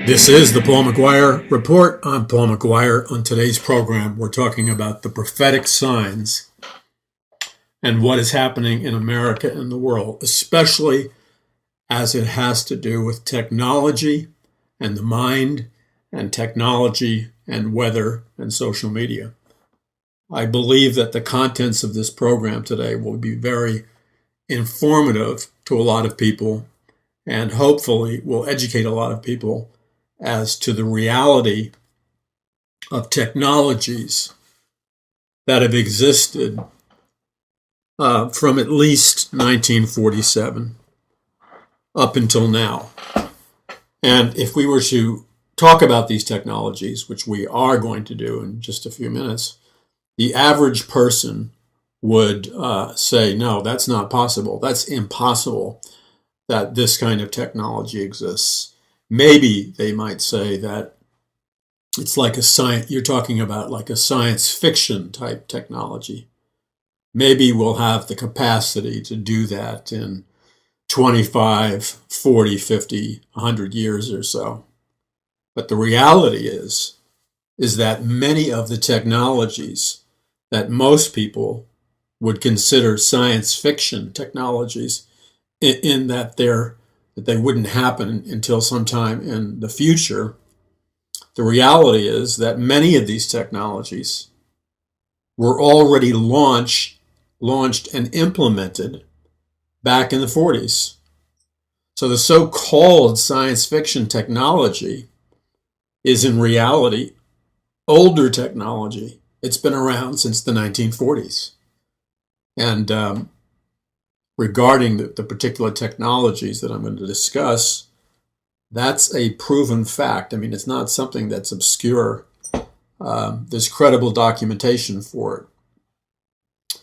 This is the Paul McGuire Report. I'm Paul McGuire. On today's program, we're talking about the prophetic signs and what is happening in America and the world, especially as it has to do with technology and the mind and technology and weather and social media. I believe that the contents of this program today will be very informative to a lot of people and hopefully will educate a lot of people as to the reality of technologies that have existed from at least 1947 up until now. And if we were to talk about these technologies, which we are going to do in just a few minutes, the average person would say, no, that's not possible. That's impossible that this kind of technology exists. Maybe they might say that it's like a science, you're talking about like a science fiction type technology. Maybe we'll have the capacity to do that in 25, 40, 50, 100 years or so. But the reality is that many of the technologies that most people would consider science fiction technologies, in that they wouldn't happen until sometime in the future. The reality is that many of these technologies were already launched and implemented back in the 40s. So the so-called science fiction technology is in reality older technology. It's been around since the 1940s. And regarding the particular technologies that I'm going to discuss, that's a proven fact. I mean, it's not something that's obscure. There's credible documentation for it.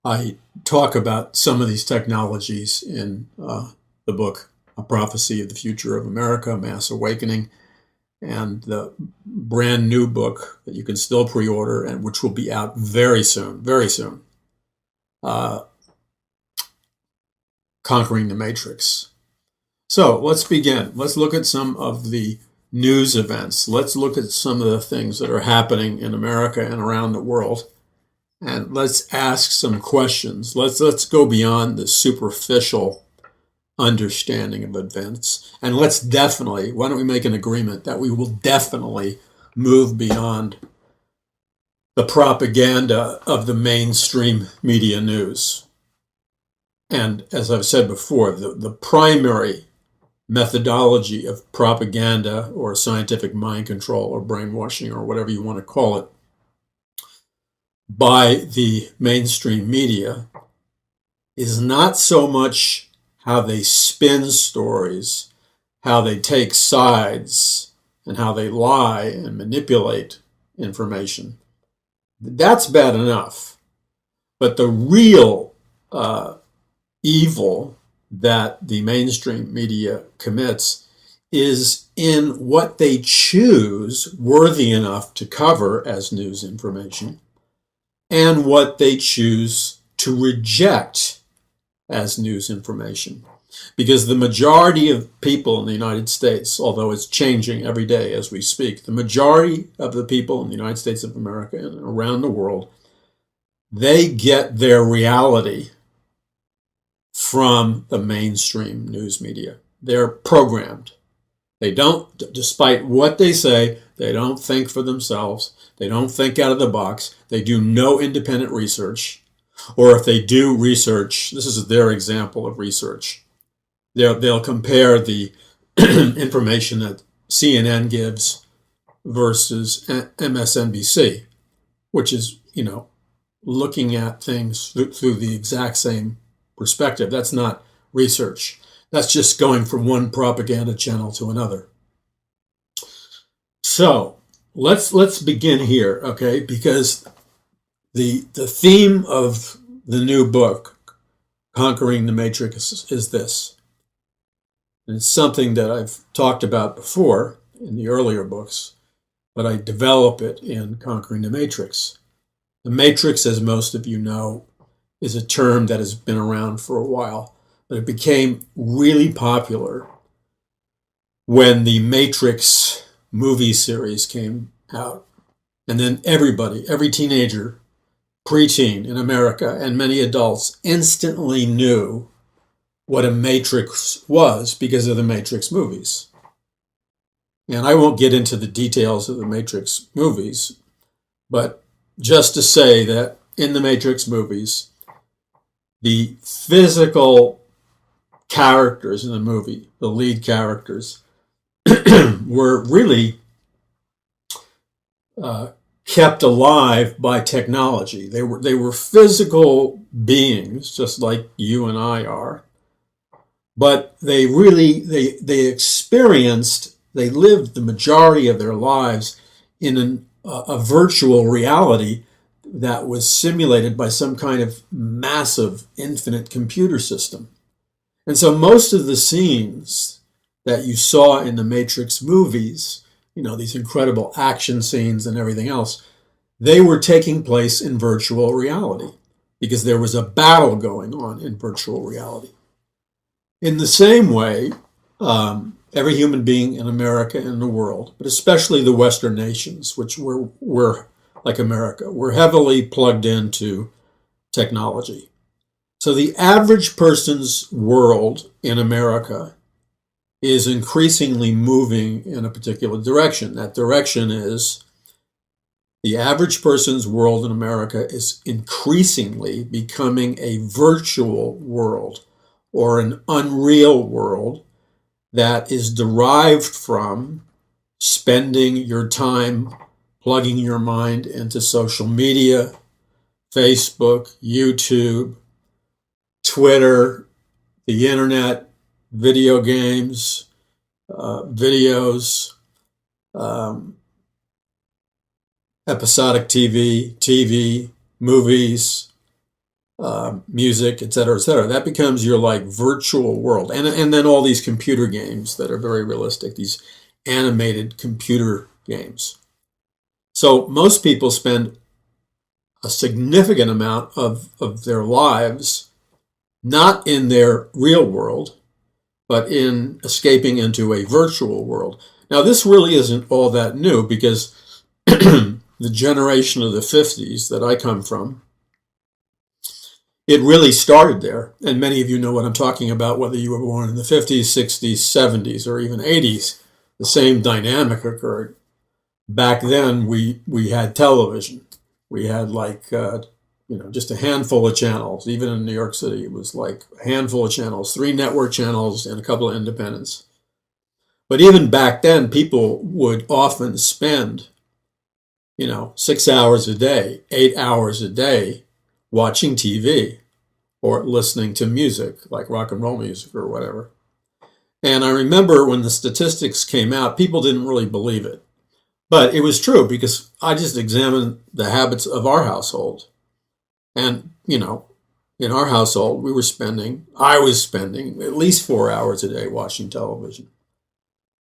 I talk about some of these technologies in the book, A Prophecy of the Future of America, Mass Awakening, and the brand new book that you can still pre-order and which will be out very soon, Conquering the Matrix. So let's begin. Let's look at some of the news events. Let's look at some of the things that are happening in America and around the world. And let's ask some questions. Let's go beyond the superficial understanding of events. And let's definitely, why don't we make an agreement that we will definitely move beyond the propaganda of the mainstream media news. And as I've said before, the primary methodology of propaganda or scientific mind control or brainwashing or whatever you want to call it by the mainstream media is not so much how they spin stories, how they take sides, and how they lie and manipulate information. That's bad enough. But the real evil that the mainstream media commits is in what they choose worthy enough to cover as news information and what they choose to reject as news information. Because the majority of people in the United States, although it's changing every day as we speak, the majority of the people in the United States of America and around the world, they get their reality from the mainstream news media. They're programmed. They don't, despite what they say, they don't think for themselves. They don't think out of the box. They do no independent research. Or if they do research, this is their example of research. They'll compare the information that CNN gives versus MSNBC, which is, looking at things through the exact same perspective. That's not research. That's just going from one propaganda channel to another. So let's begin here, okay? Because the theme of the new book, Conquering the Matrix, is this. And it's something that I've talked about before in the earlier books, but I develop it in Conquering the Matrix. The Matrix, as most of you know, is a term that has been around for a while, but it became really popular when the Matrix movie series came out. And then every teenager, preteen in America, and many adults instantly knew what a Matrix was because of the Matrix movies. And I won't get into the details of the Matrix movies, but just to say that in the Matrix movies, the physical characters in the movie, the lead characters, were really kept alive by technology. They were physical beings, just like you and I are, but they lived the majority of their lives in a virtual reality that was simulated by some kind of massive infinite computer system. And so most of the scenes that you saw in the Matrix movies, these incredible action scenes and everything else, they were taking place in virtual reality because there was a battle going on in virtual reality. In the same way, every human being in America and the world, but especially the Western nations, which were like America, were heavily plugged into technology. So the average person's world in America is increasingly moving in a particular direction. That direction is the average person's world in America is increasingly becoming a virtual world or an unreal world that is derived from spending your time plugging your mind into social media, Facebook, YouTube, Twitter, the internet, video games, videos, episodic TV, movies, music, etc., etc. That becomes your virtual world. And then all these computer games that are very realistic, these animated computer games. So most people spend a significant amount of their lives not in their real world, but in escaping into a virtual world. Now, this really isn't all that new because the generation of the 50s that I come from, it really started there. And many of you know what I'm talking about, whether you were born in the 50s, 60s, 70s, or even 80s. The same dynamic occurred. Back then, we had television. We had just a handful of channels. Even in New York City, it was like a handful of channels, 3 network channels and a couple of independents. But even back then, people would often spend, 6 hours a day, 8 hours a day watching TV or listening to music, like rock and roll music or whatever. And I remember when the statistics came out, people didn't really believe it. But it was true because I just examined the habits of our household. And, in our household, I was spending at least 4 hours a day watching television.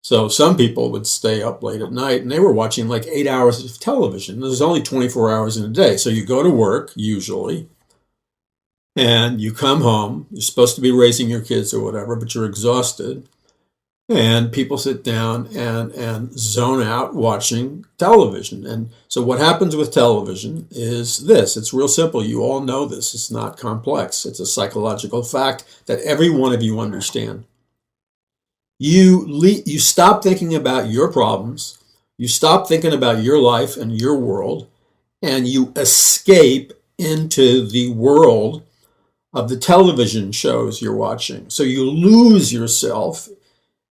So some people would stay up late at night and they were watching 8 hours of television. There's only 24 hours in a day. So you go to work, usually, and you come home. You're supposed to be raising your kids or whatever, but you're exhausted. And people sit down and zone out watching television. And so what happens with television is this. It's real simple. You all know this. It's not complex. It's a psychological fact that every one of you understand. You stop thinking about your problems. You stop thinking about your life and your world. And you escape into the world of the television shows you're watching. So you lose yourself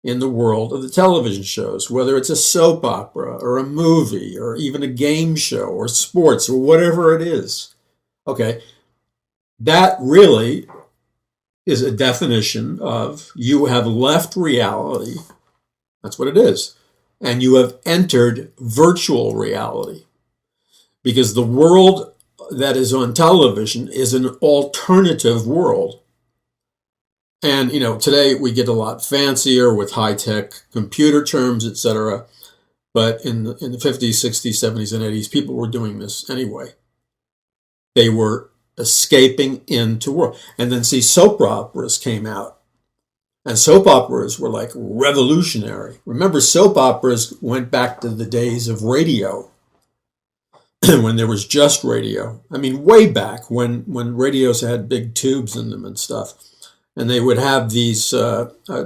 in the world of the television shows, whether it's a soap opera or a movie or even a game show or sports or whatever it is. Okay, that really is a definition of you have left reality. That's what it is. And you have entered virtual reality because the world that is on television is an alternative world. And, today we get a lot fancier with high-tech computer terms, etc. But in the 50s, 60s, 70s, and 80s, people were doing this anyway. They were escaping into world. And then, soap operas came out. And soap operas were like revolutionary. Remember, soap operas went back to the days of radio, when there was just radio. I mean, way back when radios had big tubes in them and stuff. And they would have these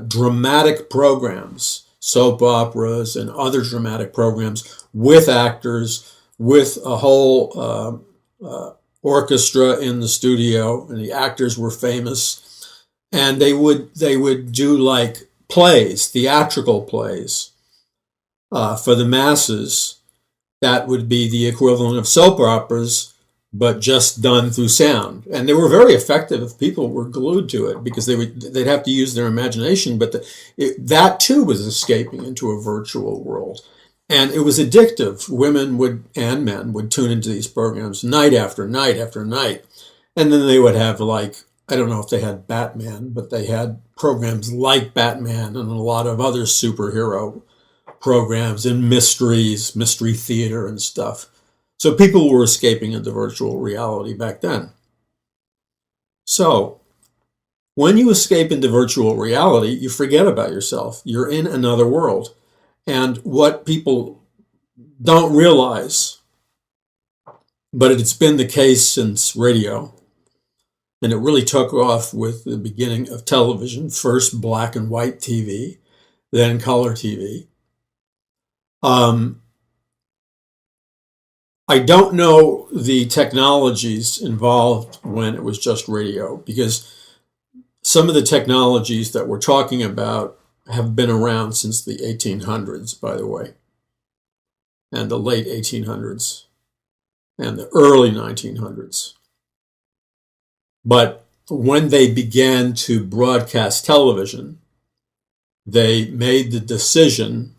dramatic programs, soap operas and other dramatic programs with actors, with a whole orchestra in the studio, and the actors were famous. And they would do like plays, theatrical plays, for the masses. That would be the equivalent of soap operas, but just done through sound. And they were very effective if people were glued to it, because they'd have to use their imagination. But that too was escaping into a virtual world. And it was addictive. Women and men would tune into these programs night after night after night. And then they would have, like, I don't know if they had Batman, but they had programs like Batman and a lot of other superhero programs and mystery theater and stuff. So people were escaping into virtual reality back then. So when you escape into virtual reality, you forget about yourself. You're in another world. And what people don't realize, but it's been the case since radio, and it really took off with the beginning of television, first black and white TV, then color TV. I don't know the technologies involved when it was just radio, because some of the technologies that we're talking about have been around since the 1800s, by the way, and the late 1800s and the early 1900s. But when they began to broadcast television, they made the decision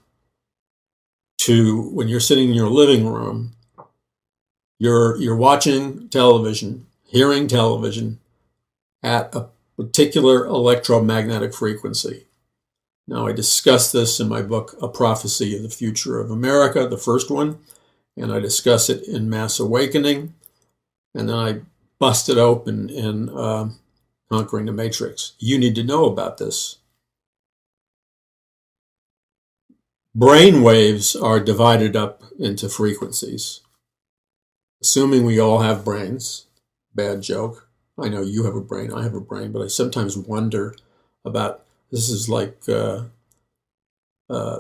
to, when you're sitting in your living room, you're watching television, hearing television at a particular electromagnetic frequency. Now, I discuss this in my book, A Prophecy of the Future of America, the first one, and I discuss it in Mass Awakening, and then I bust it open in Conquering the Matrix. You need to know about this. Brain waves are divided up into frequencies. Assuming we all have brains, bad joke. I know you have a brain, I have a brain, but I sometimes wonder about, this is like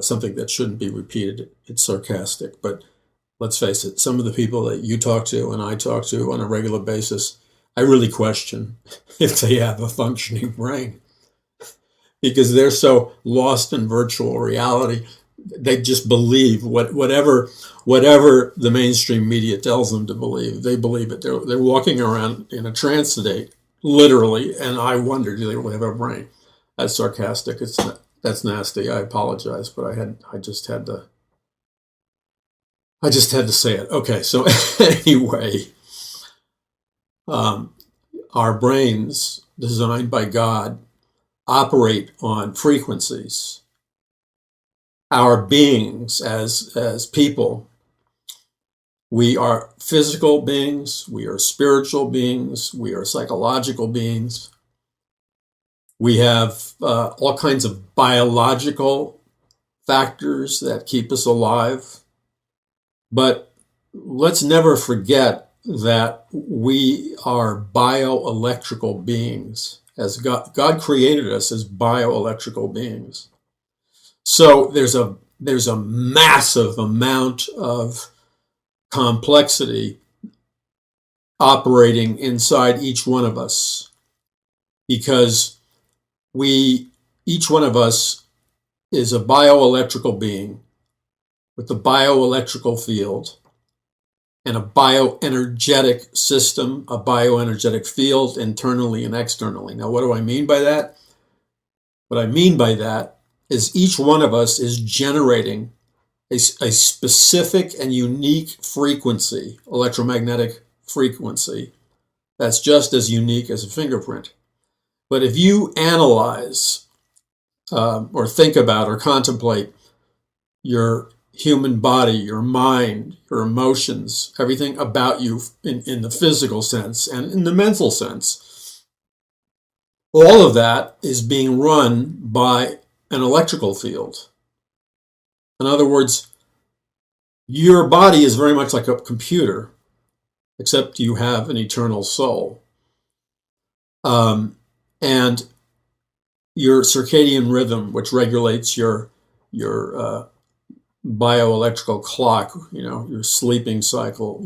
something that shouldn't be repeated. It's sarcastic, but let's face it, some of the people that you talk to and I talk to on a regular basis, I really question if they have a functioning brain, because they're so lost in virtual reality. They just believe whatever the mainstream media tells them to believe. They believe it. They're walking around in a trance state, literally. And I wonder, do they really have a brain? That's sarcastic. That's nasty. I apologize, but I just had to say it. Okay. So anyway, our brains, designed by God, operate on frequencies. Our beings as people, we are physical beings, we are spiritual beings, we are psychological beings. We have all kinds of biological factors that keep us alive. But let's never forget that we are bioelectrical beings. As God created us as bioelectrical beings. So there's a massive amount of complexity operating inside each one of us, because each one of us is a bioelectrical being with a bioelectrical field and a bioenergetic system, a bioenergetic field internally and externally. Now, what do I mean by that? What I mean by that is each one of us is generating a specific and unique frequency, electromagnetic frequency, that's just as unique as a fingerprint. But if you analyze or think about or contemplate your human body, your mind, your emotions, everything about you in the physical sense and in the mental sense, All of that is being run by an electrical field. In other words, your body is very much like a computer, except you have an eternal soul. And your circadian rhythm, which regulates your bioelectrical clock, your sleeping cycle,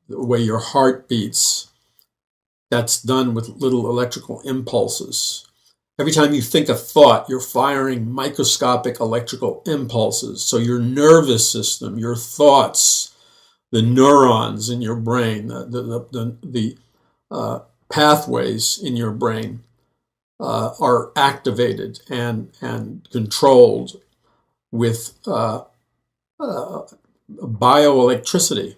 the way your heart beats, that's done with little electrical impulses. Every time you think a thought, you're firing microscopic electrical impulses. So your nervous system, your thoughts, the neurons in your brain, the pathways in your brain are activated and controlled with bioelectricity.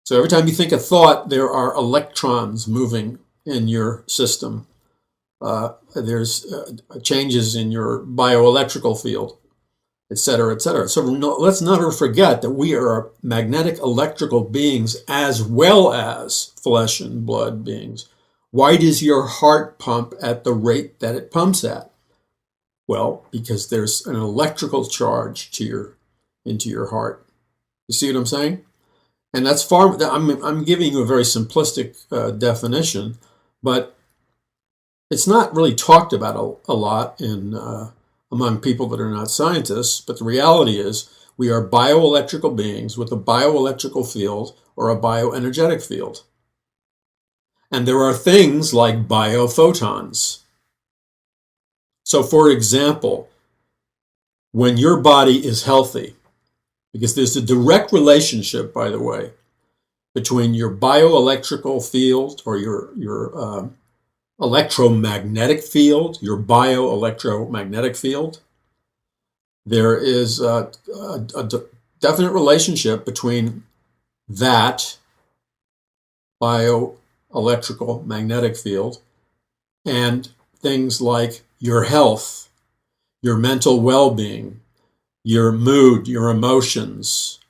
So every time you think a thought, there are electrons moving in your system. There's changes in your bioelectrical field, et cetera, et cetera. So let's never forget that we are magnetic electrical beings as well as flesh and blood beings. Why does your heart pump at the rate that it pumps at? Well, because there's an electrical charge into your heart. You see what I'm saying? And that's I'm giving you a very simplistic definition, but it's not really talked about a lot among people that are not scientists. But the reality is we are bioelectrical beings with a bioelectrical field or a bioenergetic field. And there are things like biophotons. So, for example, when your body is healthy, because there's a direct relationship, by the way, between your bioelectrical field or your electromagnetic field, your bioelectromagnetic field. There is a definite relationship between that bioelectrical magnetic field and things like your health, your mental well-being, your mood, your emotions,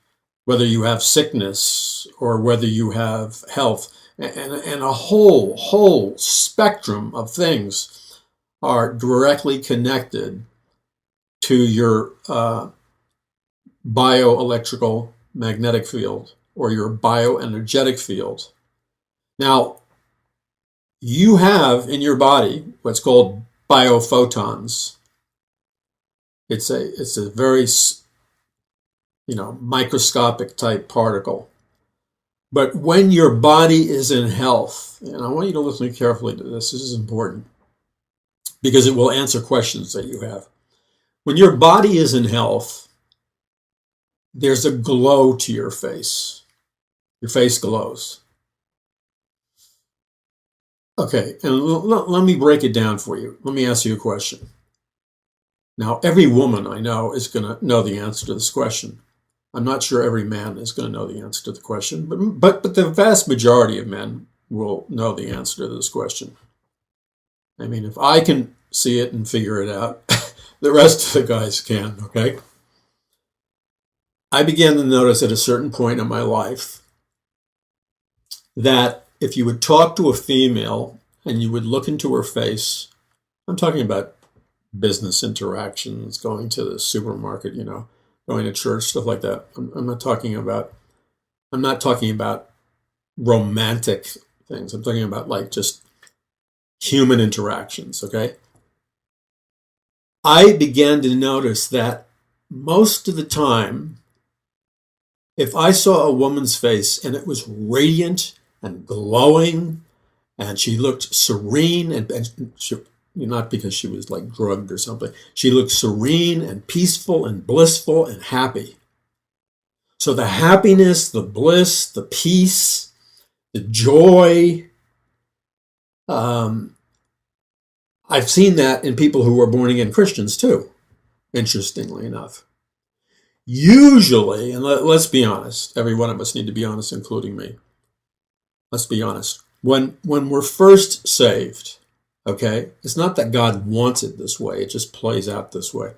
whether you have sickness or whether you have health, and a whole spectrum of things are directly connected to your bioelectrical magnetic field or your bioenergetic field. Now, you have in your body what's called biophotons. It's a very microscopic type particle. But when your body is in health, and I want you to listen carefully to this is important because it will answer questions that you have. When your body is in health, there's a glow to your face. Your face glows. Okay, and let me break it down for you. Let me ask you a question. Now, every woman I know is going to know the answer to this question. I'm not sure every man is going to know the answer to the question, but the vast majority of men will know the answer to this question. I mean, if I can see it and figure it out, the rest of the guys can, okay? I began to notice at a certain point in my life that if you would talk to a female and you would look into her face, I'm talking about business interactions, going to the supermarket, going to church, stuff like that. I'm not talking about romantic things. I'm talking about like just human interactions, okay? I began to notice that most of the time, if I saw a woman's face and it was radiant and glowing and she looked serene and she, not because she was like drugged or something. She looked serene and peaceful and blissful and happy. So the happiness, the bliss, the peace, the joy, I've seen that in people who were born again Christians too, interestingly enough. Usually, and let's be honest, every one of us need to be honest, including me. Let's be honest. When we're first saved, okay, it's not that God wants it this way, it just plays out this way.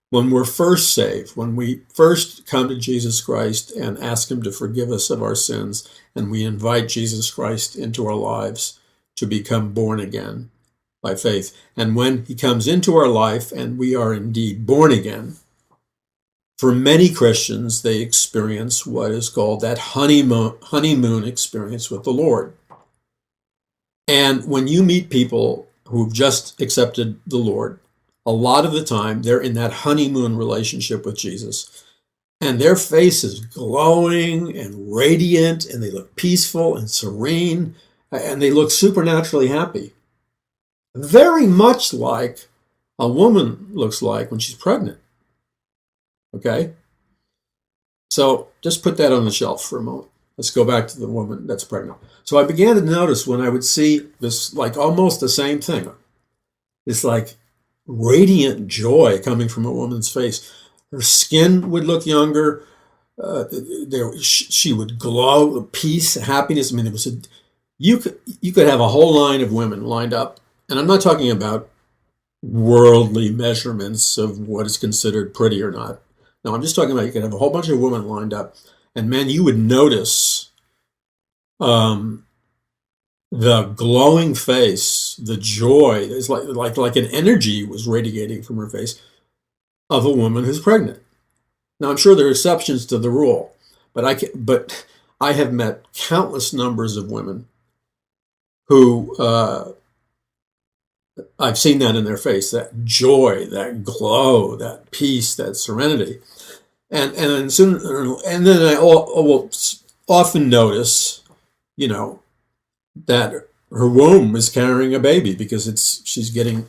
When we're first saved, when we first come to Jesus Christ and ask him to forgive us of our sins, and we invite Jesus Christ into our lives to become born again, by faith. And when he comes into our life and we are indeed born again, for many Christians, they experience what is called that honeymoon experience with the Lord. And when you meet people who've just accepted the Lord, a lot of the time they're in that honeymoon relationship with Jesus. And their face is glowing and radiant, and they look peaceful and serene, and they look supernaturally happy. Very much like a woman looks like when she's pregnant. Okay? So just put that on the shelf for a moment. Let's go back to the woman that's pregnant. So I began to notice when I would see this, like almost the same thing, this like radiant joy coming from a woman's face. Her skin would look younger. She would glow with peace, happiness. I mean, you could have a whole line of women lined up, and I'm not talking about worldly measurements of what is considered pretty or not. No, I'm just talking about you could have a whole bunch of women lined up, and man, you would notice the glowing face, the joy. It's like an energy was radiating from her face of a woman who's pregnant. Now, I'm sure there are exceptions to the rule, but I have met countless numbers of women who I've seen that in their face, that joy, that glow, that peace, that serenity. And then I will often notice, that her womb is carrying a baby because she's getting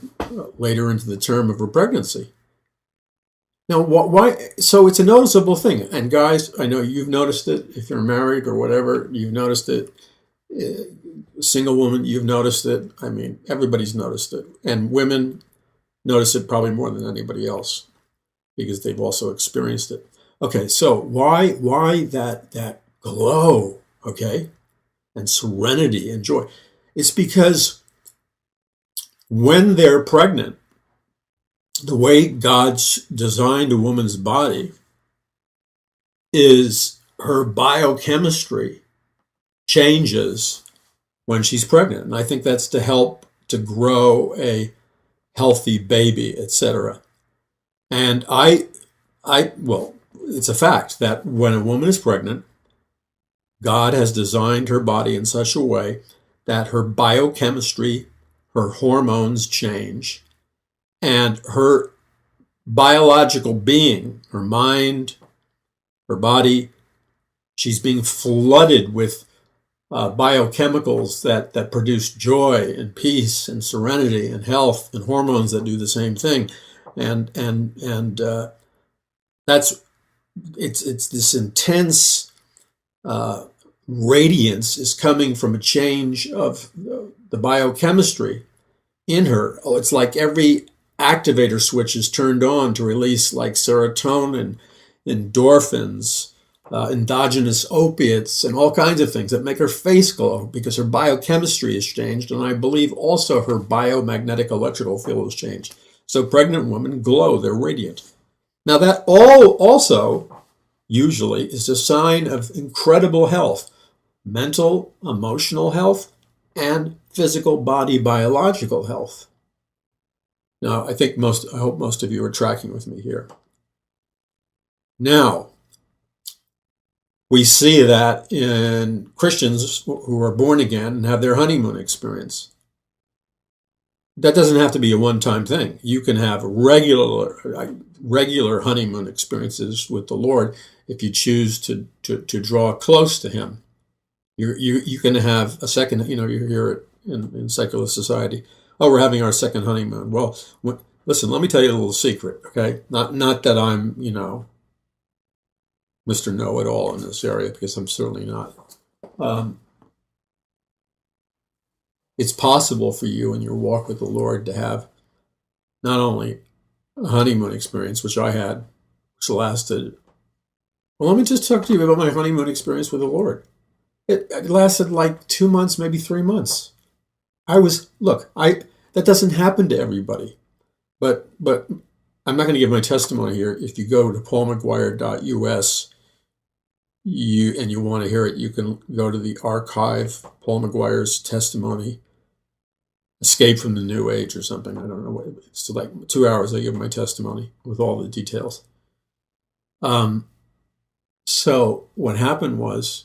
later into the term of her pregnancy. Now, why? So it's a noticeable thing. And guys, I know you've noticed it. If you're married or whatever, you've noticed it. Single woman, you've noticed it. I mean, everybody's noticed it. And women notice it probably more than anybody else because they've also experienced it. Okay, so why that glow, okay, and serenity and joy? It's because when they're pregnant, the way God's designed a woman's body is her biochemistry changes when she's pregnant. And I think that's to help to grow a healthy baby, etc. And well, it's a fact that when a woman is pregnant, God has designed her body in such a way that her biochemistry, her hormones change, and her biological being, her mind, her body, she's being flooded with biochemicals that produce joy and peace and serenity and health and hormones that do the same thing. And it's this intense radiance is coming from a change of the biochemistry in her. Oh, it's like every activator switch is turned on to release like serotonin, endorphins, endogenous opiates, and all kinds of things that make her face glow because her biochemistry has changed, and I believe also her biomagnetic electrical field has changed. So pregnant women glow, they're radiant. Now that all also usually is a sign of incredible health, mental, emotional health, and physical body biological health. Now, I hope most of you are tracking with me here. Now, we see that in Christians who are born again and have their honeymoon experience. That doesn't have to be a one-time thing. You can have regular honeymoon experiences with the Lord if you choose to draw close to Him. You can have a second. You hear it in secular society. Oh, we're having our second honeymoon. Well, listen. Let me tell you a little secret. Okay, not that I'm Mr. Know-it-all in this area, because I'm certainly not. It's possible for you in your walk with the Lord to have not only a honeymoon experience, which I had, which lasted. Well, let me just talk to you about my honeymoon experience with the Lord. It lasted like 2 months, maybe 3 months. That doesn't happen to everybody. But I'm not going to give my testimony here. If you go to paulmcguire.us, and you want to hear it, you can go to the archive, Paul McGuire's testimony, Escape from the New Age or something. I don't know what. It's like 2 hours I give my testimony with all the details. So what happened was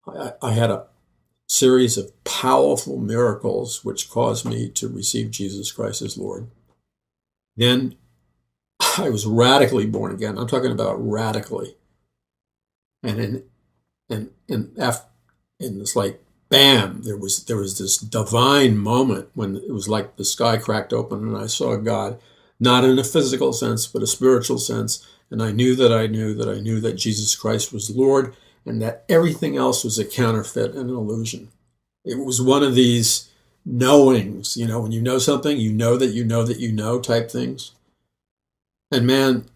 I had a series of powerful miracles which caused me to receive Jesus Christ as Lord. Then I was radically born again. I'm talking about radically. And it's like, bam, there was this divine moment when it was like the sky cracked open and I saw God, not in a physical sense, but a spiritual sense. And I knew that Jesus Christ was Lord and that everything else was a counterfeit and an illusion. It was one of these knowings, when you know something, you know that you know that you know type things. And man,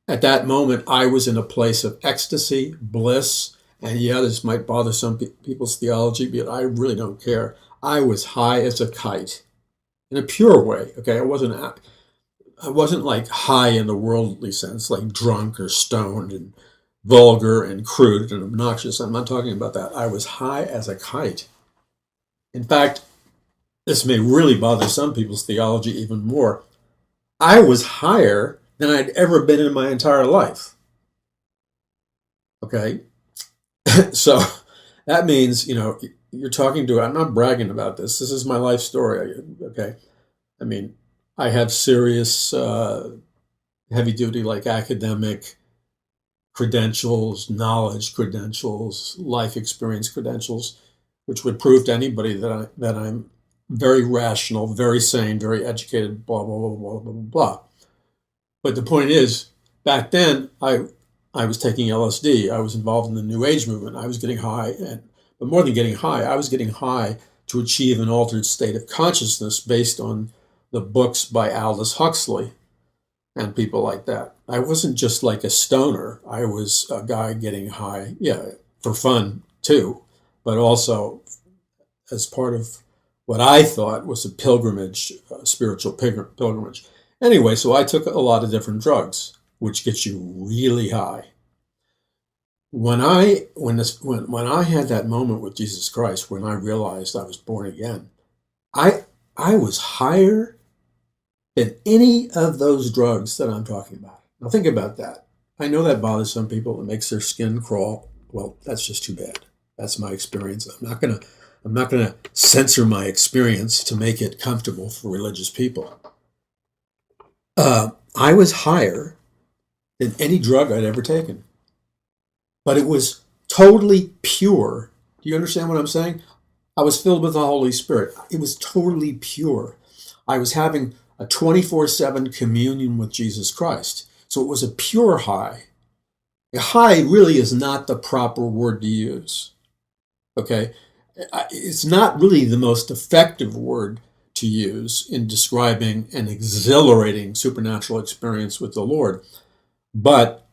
at that moment, I was in a place of ecstasy, bliss, and yeah, this might bother some people's theology, but I really don't care. I was high as a kite, in a pure way. Okay, I wasn't like high in the worldly sense, like drunk or stoned and vulgar and crude and obnoxious. I'm not talking about that. I was high as a kite. In fact, this may really bother some people's theology even more. I was higher than I'd ever been in my entire life. Okay? So that means, you're talking to, I'm not bragging about this. This is my life story. Okay? I mean, I have serious, heavy duty, like academic credentials, knowledge credentials, life experience credentials, which would prove to anybody that I'm very rational, very sane, very educated, blah, blah, blah, blah, blah, blah, blah. But the point is, back then, I was taking LSD. I was involved in the New Age movement. I was getting high. But more than getting high, I was getting high to achieve an altered state of consciousness based on the books by Aldous Huxley and people like that. I wasn't just like a stoner. I was a guy getting high, for fun too, but also as part of what I thought was a pilgrimage, spiritual pilgrimage. Anyway, so I took a lot of different drugs, which gets you really high. When I had that moment with Jesus Christ, when I realized I was born again, I was higher than any of those drugs that I'm talking about. Now think about that. I know that bothers some people. It makes their skin crawl. Well, that's just too bad. That's my experience. I'm not gonna censor my experience to make it comfortable for religious people. I was higher than any drug I'd ever taken, but it was totally pure. Do you understand what I'm saying? I was filled with the Holy Spirit. It was totally pure. I was having a 24/7 communion with Jesus Christ. So it was a pure high. A high really is not the proper word to use. Okay? It's not really the most effective word to use in describing an exhilarating supernatural experience with the Lord. But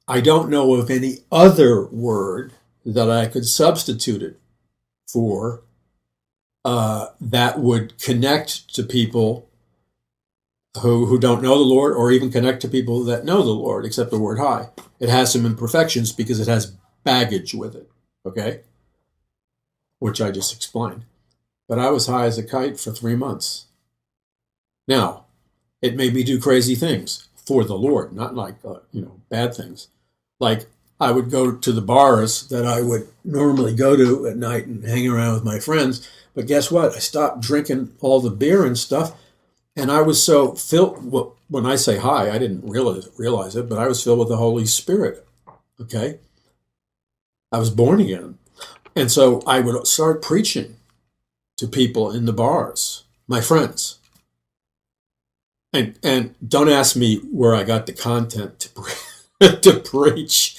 I don't know of any other word that I could substitute it for that would connect to people who don't know the Lord, or even connect to people that know the Lord, except the word high. It has some imperfections because it has baggage with it, okay? Which I just explained. But I was high as a kite for 3 months. Now, it made me do crazy things for the Lord, not like, bad things. Like, I would go to the bars that I would normally go to at night and hang around with my friends. But guess what? I stopped drinking all the beer and stuff. And I was so filled, well, when I say high, I didn't realize it, but I was filled with the Holy Spirit, okay? I was born again. And so I would start preaching to people in the bars, my friends. And don't ask me where I got the content to preach,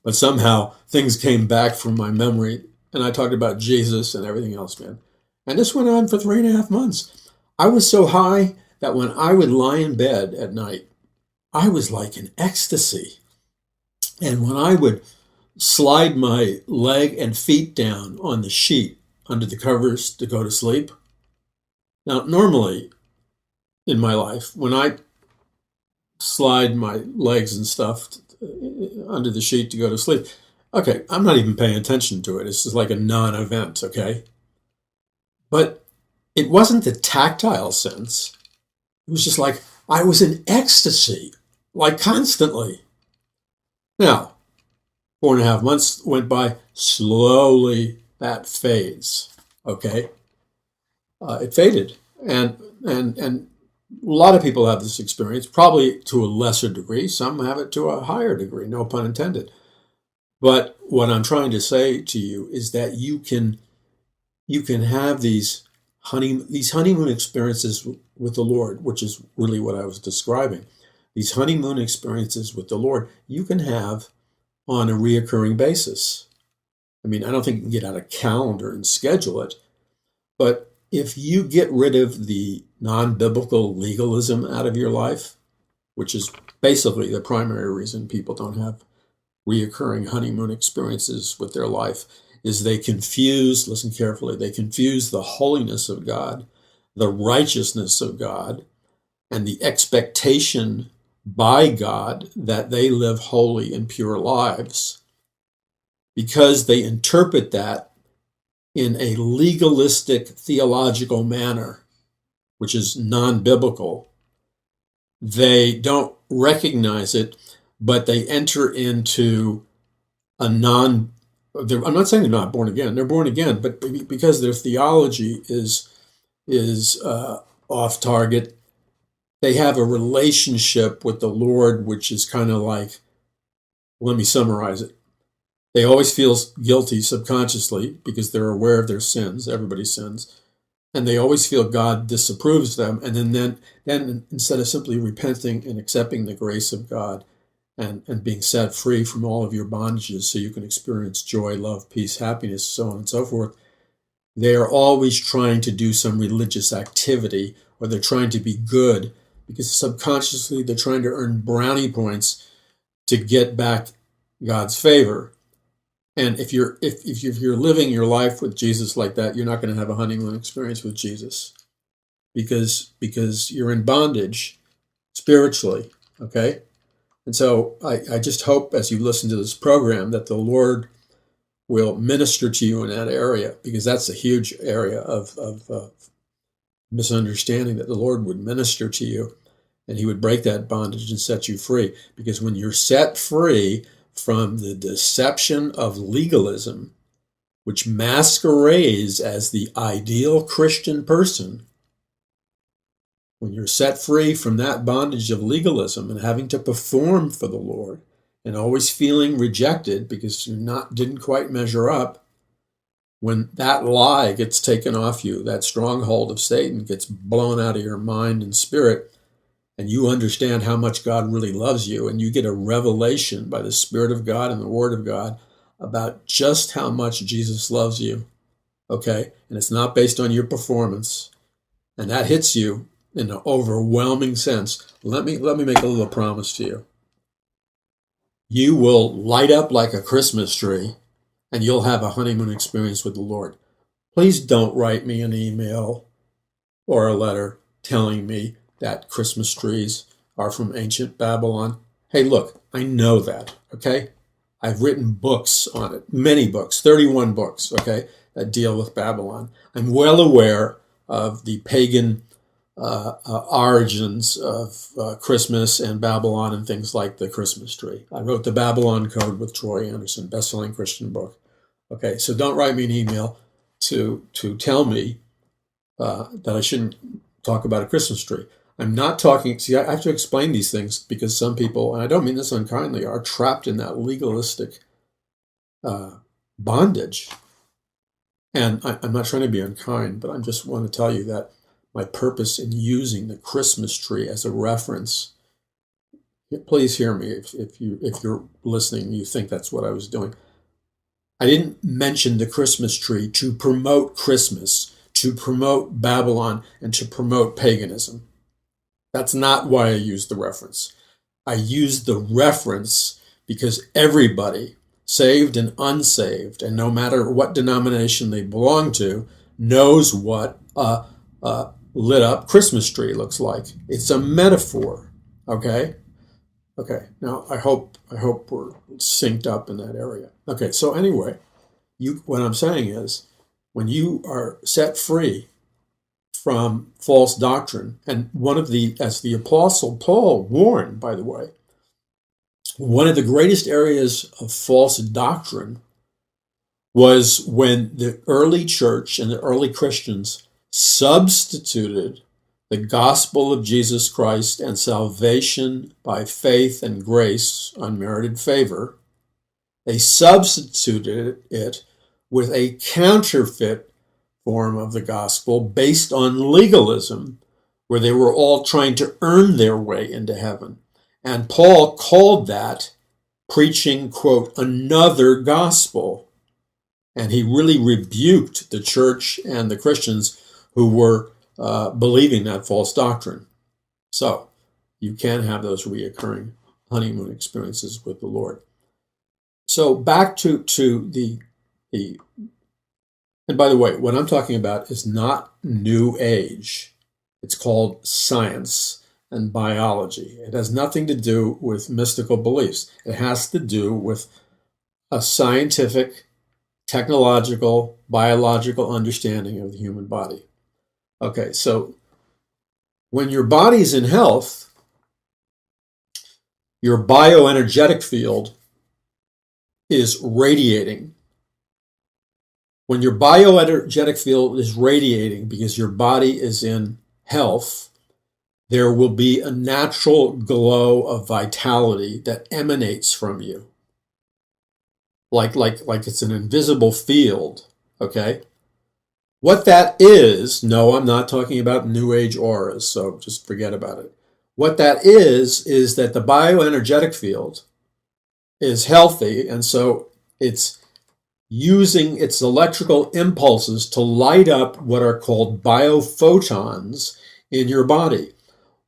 but somehow things came back from my memory, and I talked about Jesus and everything else, man. And this went on for 3.5 months. I was so high that when I would lie in bed at night, I was like in ecstasy. And when I would slide my leg and feet down on the sheet under the covers to go to sleep. Now, normally in my life, when I slide my legs and stuff under the sheet to go to sleep, okay, I'm not even paying attention to it. It's just like a non-event, okay? But it wasn't the tactile sense. It was just like I was in ecstasy, like constantly. Now, 4.5 months went by. Slowly, that fades. Okay, it faded, and a lot of people have this experience, probably to a lesser degree. Some have it to a higher degree. No pun intended. But what I'm trying to say to you is that you can have these honeymoon experiences with the Lord, which is really what I was describing. These honeymoon experiences with the Lord, you can have on a reoccurring basis. I mean, I don't think you can get out a calendar and schedule it, but if you get rid of the non-biblical legalism out of your life, which is basically the primary reason people don't have reoccurring honeymoon experiences with their life, is they confuse, listen carefully, they confuse the holiness of God, the righteousness of God, and the expectation by God that they live holy and pure lives, because they interpret that in a legalistic theological manner, which is non-biblical. They don't recognize it, but they enter into I'm not saying they're not born again. They're born again, but because their theology is off target, they have a relationship with the Lord, which is kind of like, let me summarize it. They always feel guilty subconsciously because they're aware of their sins. Everybody sins. And they always feel God disapproves them. And then instead of simply repenting and accepting the grace of God and being set free from all of your bondages so you can experience joy, love, peace, happiness, so on and so forth, they are always trying to do some religious activity, or they're trying to be good because subconsciously they're trying to earn brownie points to get back God's favor. And if you're living your life with Jesus like that, you're not going to have a honeymoon experience with Jesus, because you're in bondage spiritually. Okay, and so I just hope as you listen to this program that the Lord will minister to you in that area, because that's a huge area of misunderstanding, that the Lord would minister to you and he would break that bondage and set you free. Because when you're set free from the deception of legalism, which masquerades as the ideal Christian person, when you're set free from that bondage of legalism and having to perform for the Lord and always feeling rejected because you didn't quite measure up, when that lie gets taken off you, that stronghold of Satan gets blown out of your mind and spirit, and you understand how much God really loves you, and you get a revelation by the Spirit of God and the Word of God about just how much Jesus loves you, okay? And it's not based on your performance, and that hits you in an overwhelming sense. Let me make a little promise to you. You will light up like a Christmas tree, and you'll have a honeymoon experience with the Lord. Please don't write me an email or a letter telling me that Christmas trees are from ancient Babylon. Hey, look, I know that, okay? I've written books on it, many books, 31 books, okay, that deal with Babylon. I'm well aware of the pagan origins of Christmas and Babylon and things like the Christmas tree. I wrote the Babylon Code with Troy Anderson, best-selling Christian book. Okay, so don't write me an email to tell me that I shouldn't talk about a Christmas tree. I'm not talking, see, I have to explain these things because some people, and I don't mean this unkindly, are trapped in that legalistic bondage. And I'm not trying to be unkind, but I just want to tell you that my purpose in using the Christmas tree as a reference, please hear me if you're listening, you think that's what I was doing. I didn't mention the Christmas tree to promote Christmas, to promote Babylon, and to promote paganism. That's not why I used the reference. I used the reference because everybody, saved and unsaved, and no matter what denomination they belong to, knows what a lit up Christmas tree looks like. It's a metaphor, okay? Okay, now I hope we're synced up in that area. Okay, so anyway, what I'm saying is, when you are set free from false doctrine. And as the Apostle Paul warned, by the way, one of the greatest areas of false doctrine was when the early church and the early Christians substituted the gospel of Jesus Christ and salvation by faith and grace, unmerited favor. They substituted it with a counterfeit form of the gospel based on legalism, where they were all trying to earn their way into heaven. And Paul called that preaching, quote, another gospel. And he really rebuked the church and the Christians who were believing that false doctrine. So you can have those reoccurring honeymoon experiences with the Lord. So back to the and by the way, what I'm talking about is not New Age. It's called science and biology. It has nothing to do with mystical beliefs. It has to do with a scientific, technological, biological understanding of the human body. Okay, so when your body's in health, your bioenergetic field is radiating. When your bioenergetic field is radiating because your body is in health, there will be a natural glow of vitality that emanates from you. Like it's an invisible field, okay? What that is, no, I'm not talking about New Age auras, so just forget about it. What that is that the bioenergetic field is healthy, and so it's using its electrical impulses to light up what are called biophotons in your body.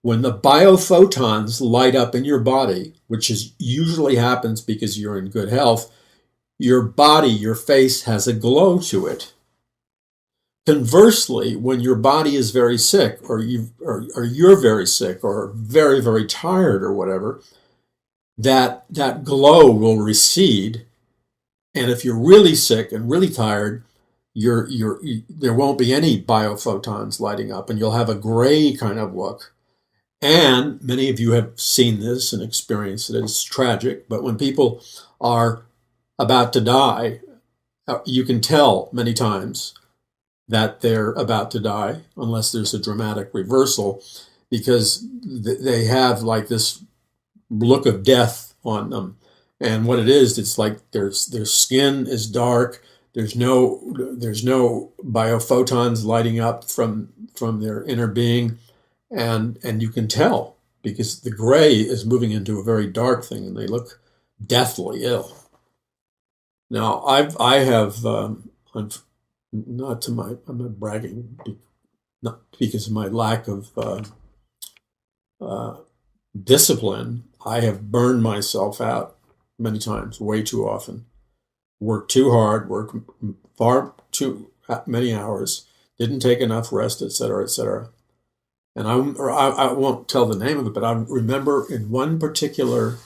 When the biophotons light up in your body, which usually happens because you're in good health, your body, your face has a glow to it. Conversely, when your body is very sick, or you're very sick, or very, very tired, or whatever, that glow will recede. And if you're really sick and really tired, there won't be any biophotons lighting up, and you'll have a gray kind of look. And many of you have seen this and experienced it. It's tragic, but when people are about to die, you can tell many times that they're about to die, unless there's a dramatic reversal, because they have like this look of death on them. And what it is, it's like their skin is dark. There's no biophotons lighting up from their inner being, and you can tell because the gray is moving into a very dark thing, and they look deathly ill. Now, I'm not bragging, not because of my lack of discipline. I have burned myself out many times, way too often. Worked too hard, worked far too many hours, didn't take enough rest, etc., etc. And I won't tell the name of it, but I remember in one particular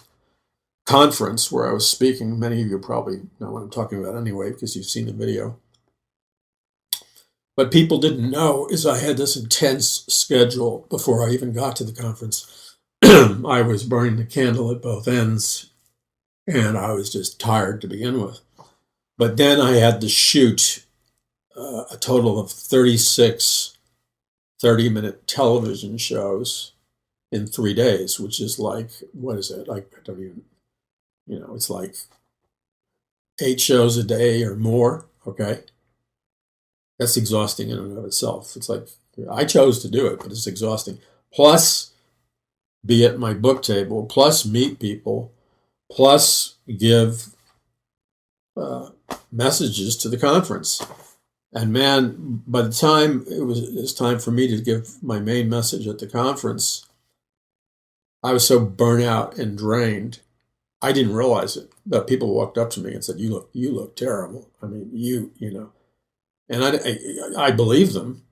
conference where I was speaking, many of you probably know what I'm talking about anyway, because you've seen the video. But people didn't know is I had this intense schedule before I even got to the conference. I was burning the candle at both ends, and I was just tired to begin with. But then I had to shoot a total of 36 30-minute television shows in 3 days, which is like, what is it? Like, I don't even, it's like 8 shows a day or more, okay? That's exhausting in and of itself. It's like, I chose to do it, but it's exhausting. Plus, be at my book table, plus meet people, plus give messages to the conference. And man, by the time it was time for me to give my main message at the conference, I was so burnt out and drained, I didn't realize it. But people walked up to me and said, "You look terrible. I mean, you know." And I believed them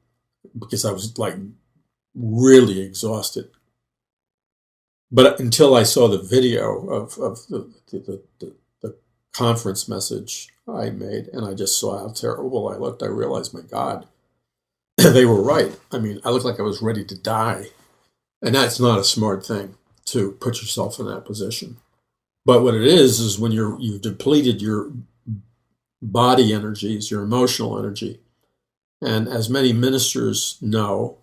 because I was like really exhausted. But until I saw the video of the conference message I made, and I just saw how terrible I looked, I realized, my God, they were right. I mean, I looked like I was ready to die. And that's not a smart thing, to put yourself in that position. But what it is when you've depleted your body energies, your emotional energy. And as many ministers know,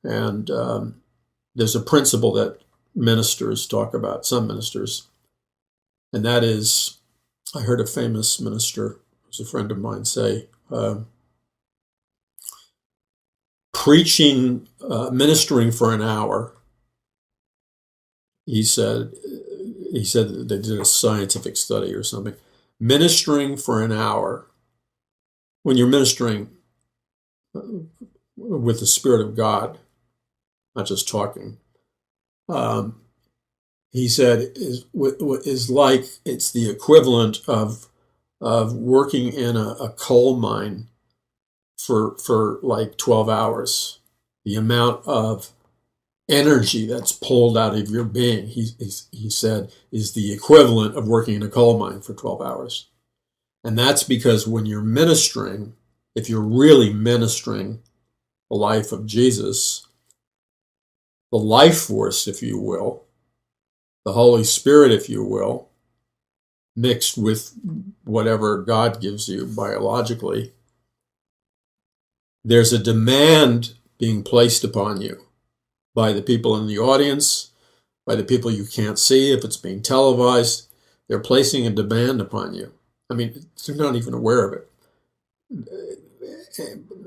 and there's a principle that ministers talk about, some ministers, and that is, I heard a famous minister, who's a friend of mine, say, ministering for an hour. He said that they did a scientific study or something. Ministering for an hour, when you're ministering with the Spirit of God, not just talking, he said is like, it's the equivalent of working in a coal mine for like 12 hours. The amount of energy that's pulled out of your being, he said, is the equivalent of working in a coal mine for 12 hours. And that's because when you're ministering, if you're really ministering the life of Jesus, the life force, if you will, the Holy Spirit, if you will, mixed with whatever God gives you biologically, there's a demand being placed upon you by the people in the audience, by the people you can't see if it's being televised. They're placing a demand upon you. I mean, they're not even aware of it.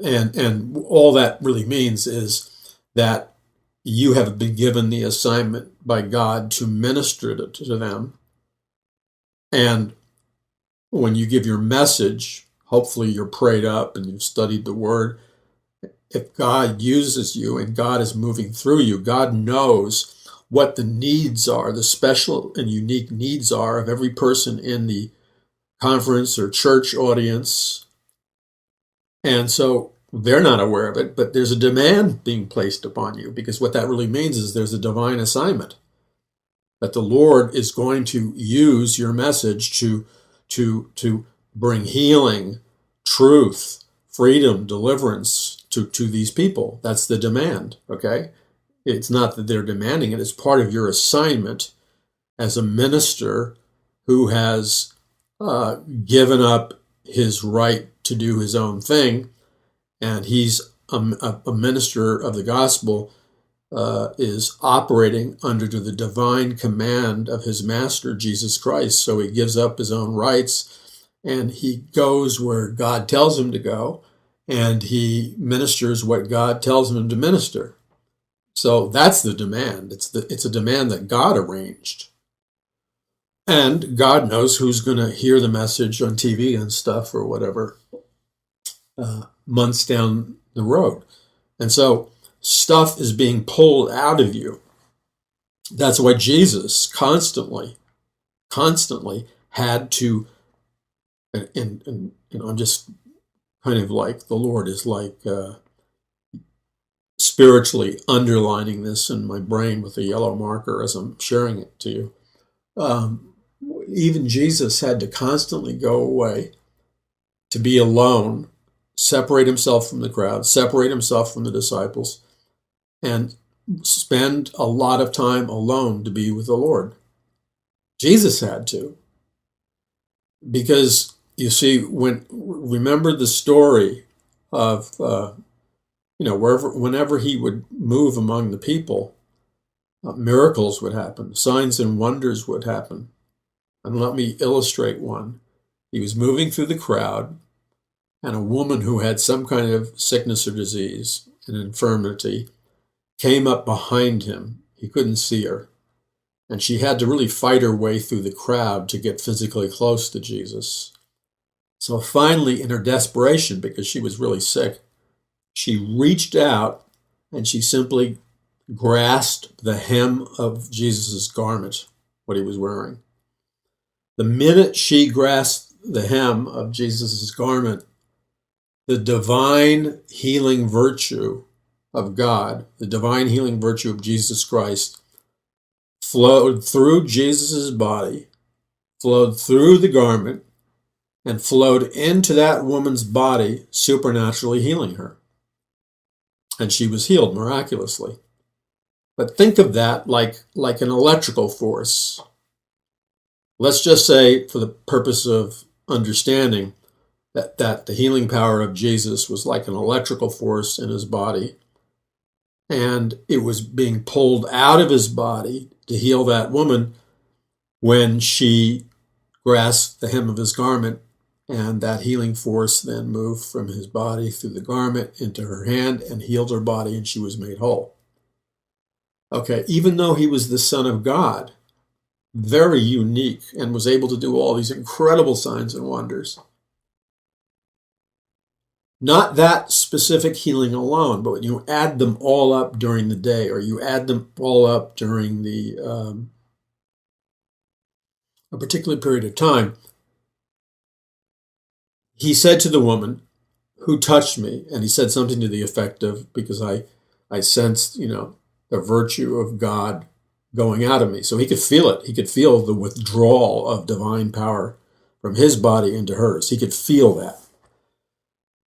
And all that really means is that you have been given the assignment by God to minister to them. And when you give your message, hopefully you're prayed up and you've studied the Word. If God uses you and God is moving through you, God knows what the needs are, the special and unique needs are of every person in the conference or church audience. And so they're not aware of it, but there's a demand being placed upon you, because what that really means is there's a divine assignment that the Lord is going to use your message to bring healing, truth, freedom, deliverance to these people. That's the demand, okay? It's not that they're demanding it. It's part of your assignment as a minister who has given up his right to do his own thing, and he's a minister of the gospel, is operating under the divine command of his master, Jesus Christ. So he gives up his own rights, and he goes where God tells him to go, and he ministers what God tells him to minister. So that's the demand. It's a demand that God arranged. And God knows who's going to hear the message on TV and stuff or whatever months down the road. And so stuff is being pulled out of you. That's why Jesus constantly had to, and I'm just kind of like, the Lord is like spiritually underlining this in my brain with a yellow marker as I'm sharing it to you. Even Jesus had to constantly go away to be alone, separate himself from the crowd, separate himself from the disciples, and spend a lot of time alone to be with the Lord. Jesus had to. Because, you see, remember the story of, whenever he would move among the people, miracles would happen, signs and wonders would happen. And let me illustrate one. He was moving through the crowd, and a woman who had some kind of sickness or disease, an infirmity, came up behind him. He couldn't see her. And she had to really fight her way through the crowd to get physically close to Jesus. So finally, in her desperation, because she was really sick, she reached out and she simply grasped the hem of Jesus' garment, what he was wearing. The minute she grasped the hem of Jesus' garment, the divine healing virtue of God, the divine healing virtue of Jesus Christ, flowed through Jesus' body, flowed through the garment, and flowed into that woman's body, supernaturally healing her. and she was healed miraculously. But think of that like an electrical force. Let's just say, for the purpose of understanding, that the healing power of Jesus was like an electrical force in his body, and it was being pulled out of his body to heal that woman when she grasped the hem of his garment, and that healing force then moved from his body through the garment into her hand and healed her body, and she was made whole. Okay, even though he was the Son of God, very unique, and was able to do all these incredible signs and wonders. Not that specific healing alone, but when you add them all up during the day, or you add them all up during a particular period of time, he said to the woman, "Who touched me?" And he said something to the effect of, "Because I sensed, the virtue of God going out of me." So he could feel it. He could feel the withdrawal of divine power from his body into hers. He could feel that.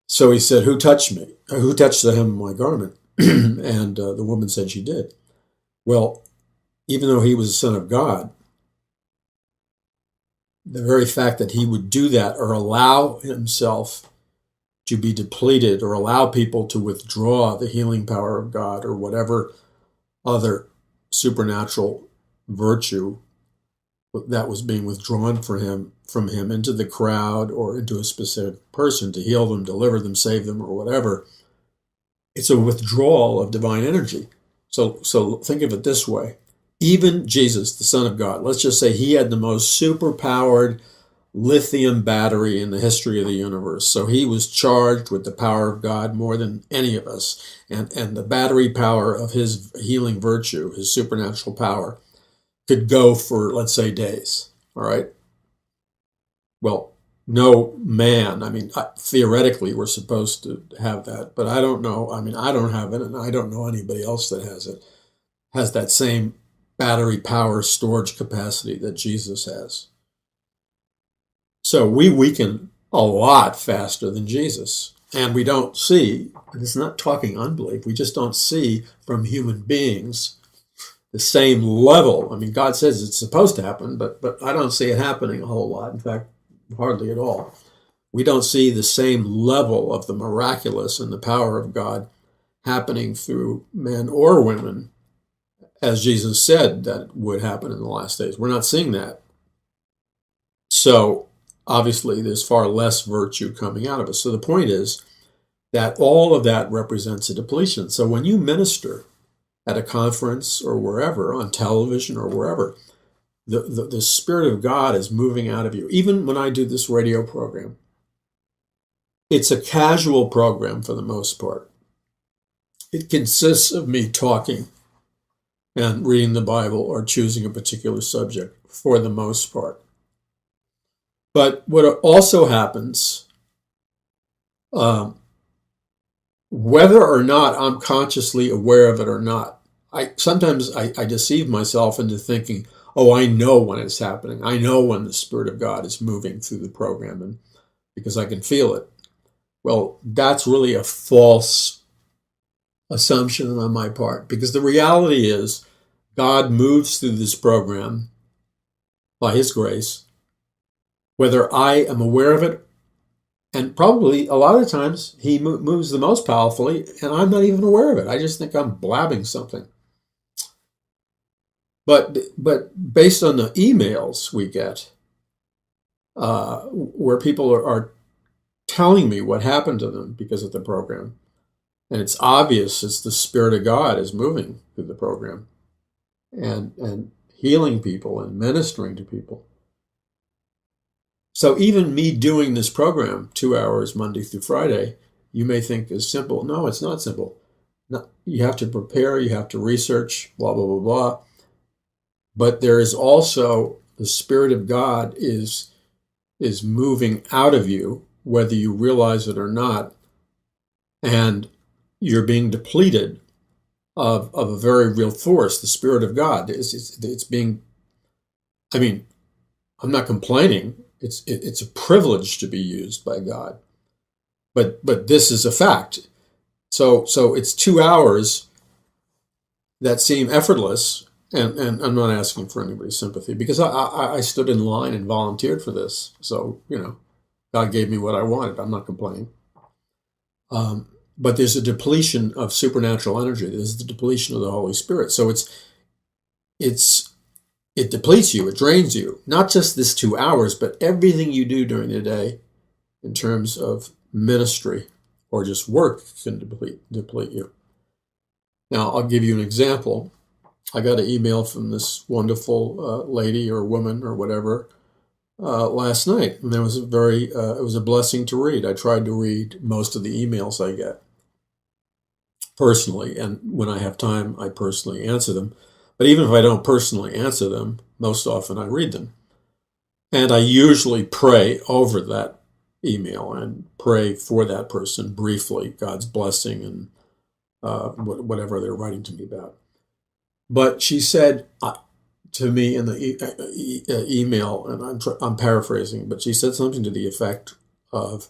So he said, "Who touched me? Who touched the hem of my garment?" And the woman said she did. Well, even though he was the Son of God, the very fact that he would do that, or allow himself to be depleted, or allow people to withdraw the healing power of God, or whatever other supernatural virtue that was being withdrawn from him into the crowd or into a specific person to heal them, deliver them, save them, or whatever, it's a withdrawal of divine energy. So think of it this way. Even Jesus, the Son of God, let's just say he had the most superpowered lithium battery in the history of the universe. So he was charged with the power of God more than any of us. And the battery power of his healing virtue, his supernatural power, could go for, let's say, days. All right? Well, no man, theoretically we're supposed to have that, but I don't know. I don't have it, and I don't know anybody else that has that same battery power storage capacity that Jesus has. So we weaken a lot faster than Jesus. And we don't see, and it's not talking unbelief, we just don't see from human beings the same level. God says it's supposed to happen, but I don't see it happening a whole lot. In fact, hardly at all. We don't see the same level of the miraculous and the power of God happening through men or women as Jesus said that would happen in the last days. We're not seeing that. So obviously there's far less virtue coming out of us. So the point is that all of that represents a depletion. So when you minister at a conference or wherever, on television or wherever, the Spirit of God is moving out of you. Even when I do this radio program, it's a casual program for the most part. It consists of me talking and reading the Bible or choosing a particular subject for the most part. But what also happens, whether or not I'm consciously aware of it or not, sometimes I deceive myself into thinking, oh, I know when it's happening. I know when the Spirit of God is moving through the program, and because I can feel it. Well, that's really a false assumption on my part, because the reality is God moves through this program by His grace, whether I am aware of it, and probably a lot of times He moves the most powerfully, and I'm not even aware of it. I just think I'm blabbing something. But based on the emails we get, where people are telling me what happened to them because of the program, and it's obvious it's the Spirit of God is moving through the program and healing people and ministering to people. So even me doing this program 2 hours Monday through Friday, you may think is simple. No, it's not simple. No, you have to prepare, you have to research, blah, blah, blah, blah. But there is also the Spirit of God is moving out of you, whether you realize it or not, and you're being depleted of a very real force, the Spirit of God. It's being, I'm not complaining. It's a privilege to be used by God. But this is a fact. So it's 2 hours that seem effortless, and I'm not asking for anybody's sympathy because I stood in line and volunteered for this. So, God gave me what I wanted. I'm not complaining. But there's a depletion of supernatural energy. There's the depletion of the Holy Spirit. So it depletes you, it drains you. Not just this 2 hours, but everything you do during the day in terms of ministry or just work can deplete you. Now, I'll give you an example. I got an email from this wonderful lady or woman or whatever last night, and it was a blessing to read. I tried to read most of the emails I get personally, and when I have time, I personally answer them. But even if I don't personally answer them, most often I read them. And I usually pray over that email and pray for that person briefly, God's blessing and whatever they're writing to me about. But she said to me in the email, and I'm paraphrasing, but she said something to the effect of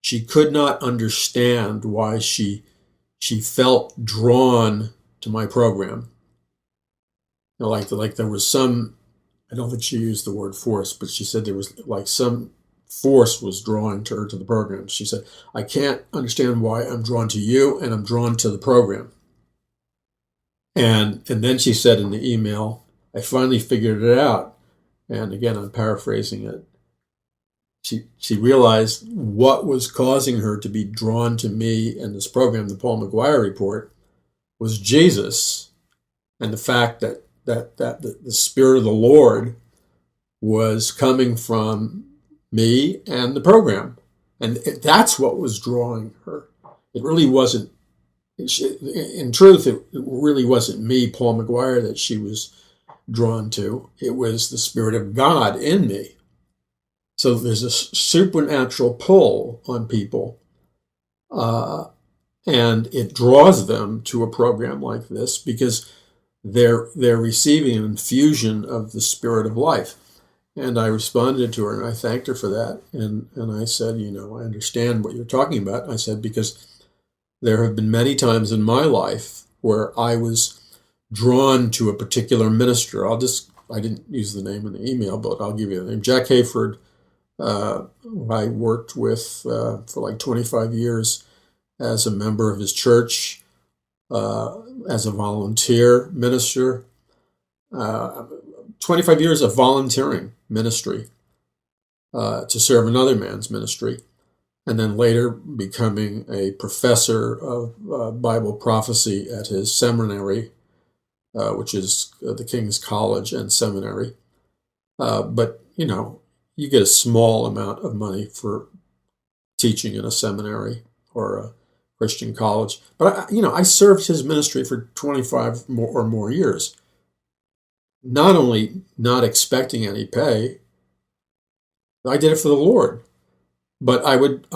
she could not understand why she felt drawn to my program. Like there was some, I don't think she used the word force, but she said there was like some force was drawing her to the program. She said, I can't understand why I'm drawn to you and I'm drawn to the program. And then she said in the email, I finally figured it out. And again, I'm paraphrasing it. She realized what was causing her to be drawn to me and this program, the Paul McGuire Report, was Jesus and the fact that the Spirit of the Lord was coming from me and the program. And that's what was drawing her. It really wasn't, in truth, it really wasn't me, Paul McGuire, that she was drawn to. It was the Spirit of God in me. So there's a supernatural pull on people, and it draws them to a program like this because they're receiving an infusion of the Spirit of life. And I responded to her and I thanked her for that. And I said, I understand what you're talking about. I said, because there have been many times in my life where I was drawn to a particular minister. I didn't use the name in the email, but I'll give you the name. Jack Hayford, I worked with for like 25 years as a member of his church, as a volunteer minister, 25 years of volunteering ministry to serve another man's ministry, and then later becoming a professor of Bible prophecy at his seminary, which is the King's College and Seminary. But, you get a small amount of money for teaching in a seminary or a Christian college. But, I served his ministry for 25 or more years. Not only not expecting any pay, I did it for the Lord. But I would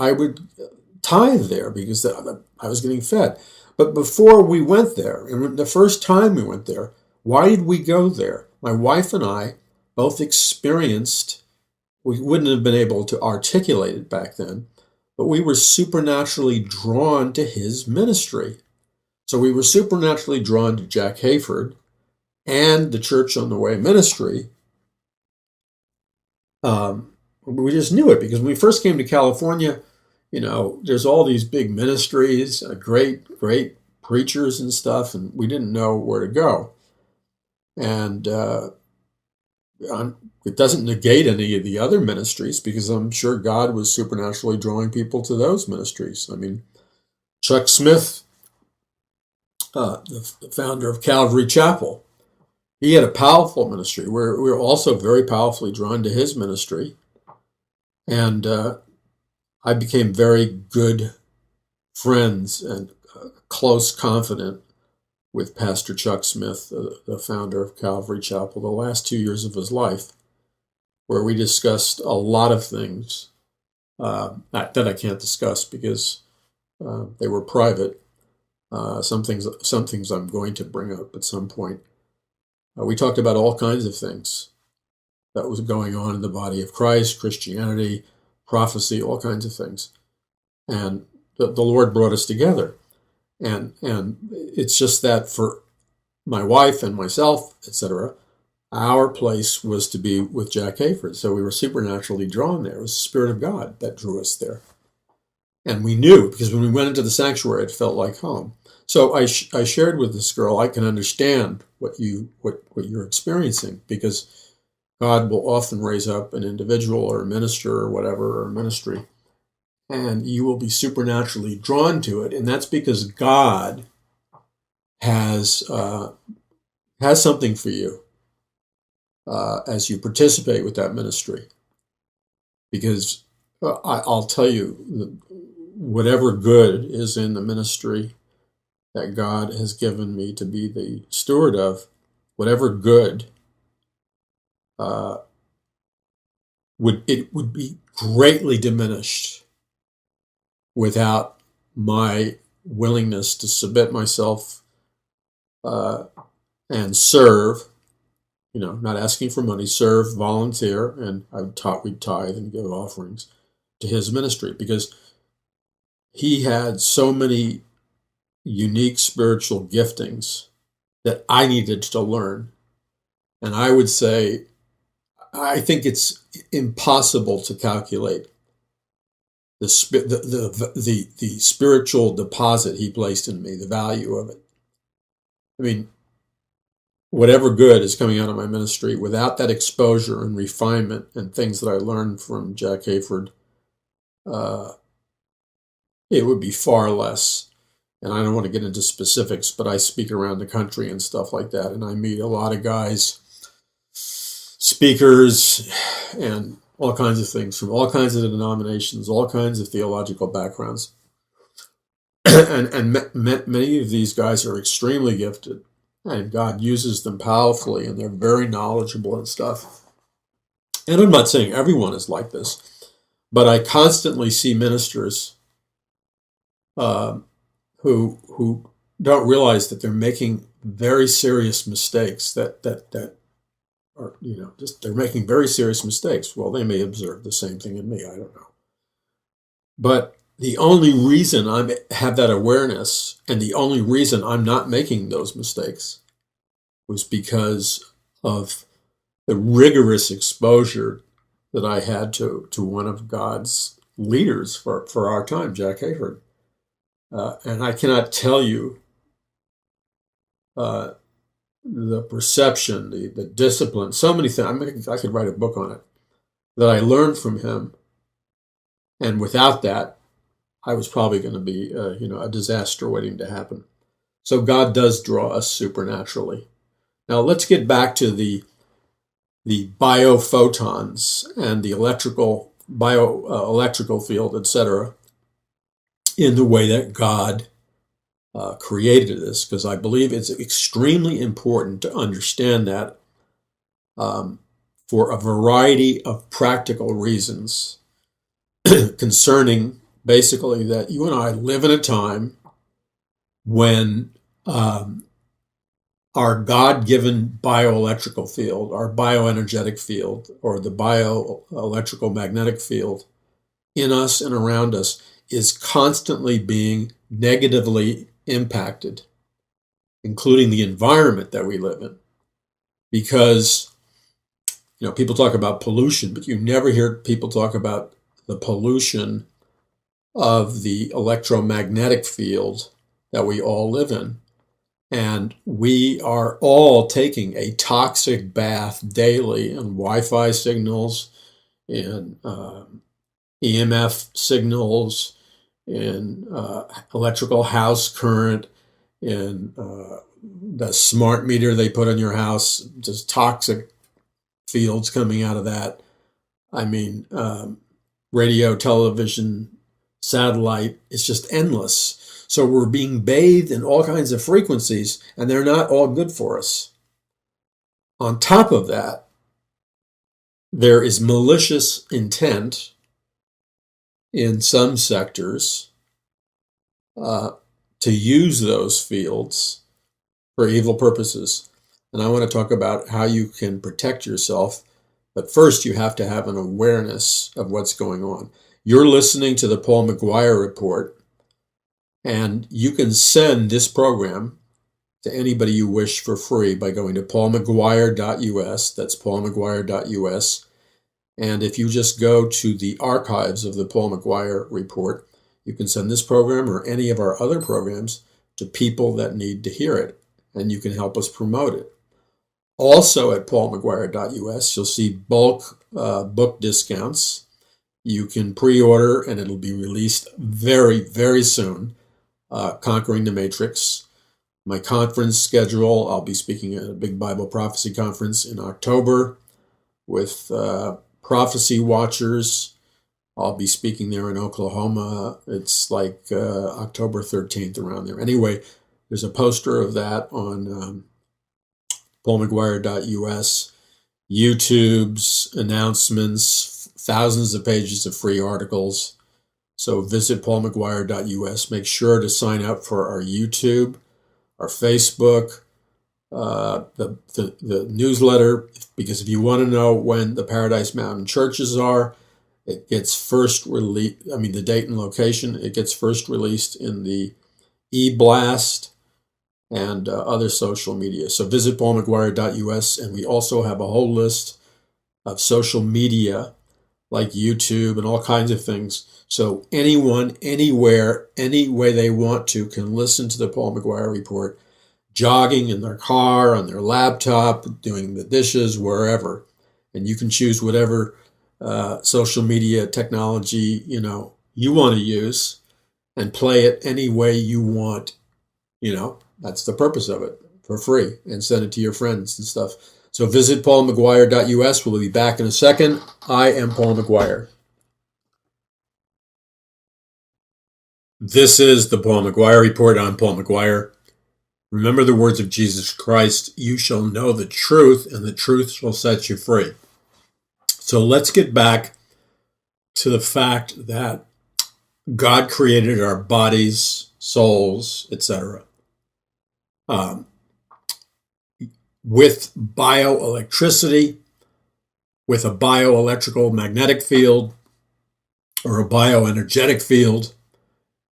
tithe there because I was getting fed. But before we went there, and the first time we went there, why did we go there? My wife and I both experienced, we wouldn't have been able to articulate it back then, but we were supernaturally drawn to his ministry. So we were supernaturally drawn to Jack Hayford and the Church on the Way ministry. We just knew it because when we first came to California, there's all these big ministries, great preachers and stuff, and we didn't know where to go. And it doesn't negate any of the other ministries because I'm sure God was supernaturally drawing people to those ministries. I mean, Chuck Smith, the founder of Calvary Chapel, he had a powerful ministry. We were also very powerfully drawn to his ministry. And I became very good friends and close confidant with Pastor Chuck Smith, the founder of Calvary Chapel, the last 2 years of his life, where we discussed a lot of things that I can't discuss because they were private. Some things I'm going to bring up at some point. We talked about all kinds of things that was going on in the body of Christ, Christianity, prophecy, all kinds of things. And the Lord brought us together. And it's just that for my wife and myself, etc., our place was to be with Jack Hayford. So we were supernaturally drawn there. It was the Spirit of God that drew us there. And we knew, because when we went into the sanctuary, it felt like home. So I shared with this girl, I can understand what you're experiencing, because God will often raise up an individual or a minister or whatever, or a ministry, and you will be supernaturally drawn to it. And that's because God has something for you as you participate with that ministry. Because I'll tell you, whatever good is in the ministry that God has given me to be the steward of, whatever good, would be greatly diminished without my willingness to submit myself and serve. Not asking for money, serve, volunteer, and we'd tithe and give offerings to his ministry, because he had so many unique spiritual giftings that I needed to learn. And I would say, I think it's impossible to calculate the spiritual deposit he placed in me, the value of it. I mean, whatever good is coming out of my ministry, without that exposure and refinement and things that I learned from Jack Hayford, it would be far less. And I don't want to get into specifics, but I speak around the country and stuff like that, and I meet a lot of guys, speakers, and all kinds of things from all kinds of denominations, all kinds of theological backgrounds. and many of these guys are extremely gifted, and God uses them powerfully, and they're very knowledgeable and stuff. And I'm not saying everyone is like this, but I constantly see ministers who don't realize that they're making very serious mistakes, that are, they're making very serious mistakes. Well, they may observe the same thing in me, I don't know. But the only reason I have that awareness, and the only reason I'm not making those mistakes, was because of the rigorous exposure that I had to one of God's leaders for our time, Jack Hayford. And I cannot tell you the perception, the discipline, so many things. I could write a book on it that I learned from him. And without that, I was probably going to be, a disaster waiting to happen. So God does draw us supernaturally. Now let's get back to the biophotons and the bioelectrical field, etc., in the way that God created this, because I believe it's extremely important to understand that for a variety of practical reasons concerning basically that you and I live in a time when our God-given bioelectrical field, our bioenergetic field, or the bioelectrical magnetic field in us and around us is constantly being negatively impacted, including the environment that we live in. Because, people talk about pollution, but you never hear people talk about the pollution of the electromagnetic field that we all live in. And we are all taking a toxic bath daily in Wi-Fi signals, in EMF signals, in electrical house current, in the smart meter they put on your house, just toxic fields coming out of that. I mean, radio, television, satellite, it's just endless. So we're being bathed in all kinds of frequencies, and they're not all good for us. On top of that, there is malicious intent in some sectors to use those fields for evil purposes. And I want to talk about how you can protect yourself. But first, you have to have an awareness of what's going on. You're listening to the Paul McGuire Report. And you can send this program to anybody you wish for free by going to paulmcguire.us. That's paulmcguire.us. And if you just go to the archives of the Paul McGuire Report, you can send this program or any of our other programs to people that need to hear it, and you can help us promote it. Also at paulmcguire.us, you'll see bulk book discounts. You can pre-order, and it'll be released very, very soon, Conquering the Matrix. My conference schedule, I'll be speaking at a big Bible prophecy conference in October with prophecy watchers. I'll be speaking there in Oklahoma. It's like October 13th, around there. Anyway, there's a poster of that on paulmcguire.us, YouTube's announcements, thousands of pages of free articles. So visit paulmcguire.us. Make sure to sign up for our YouTube, our Facebook, the newsletter, because if you want to know when the Paradise Mountain churches are, it gets first released, the date and location, it gets first released in the e-blast and other social media. So visit paulmcguire.us, and we also have a whole list of social media like YouTube and all kinds of things. So anyone, anywhere, any way they want to can listen to the Paul McGuire Report, jogging in their car, on their laptop, doing the dishes, wherever. And you can choose whatever social media technology you want to use and play it any way you want. That's the purpose of it, for free, and send it to your friends and stuff. So visit paulmcguire.us. We'll be back in a second. I am Paul McGuire. This is the Paul McGuire Report. I'm Paul McGuire. Remember the words of Jesus Christ, you shall know the truth, and the truth shall set you free. So let's get back to the fact that God created our bodies, souls, etc. With bioelectricity, with a bioelectrical magnetic field, or a bioenergetic field,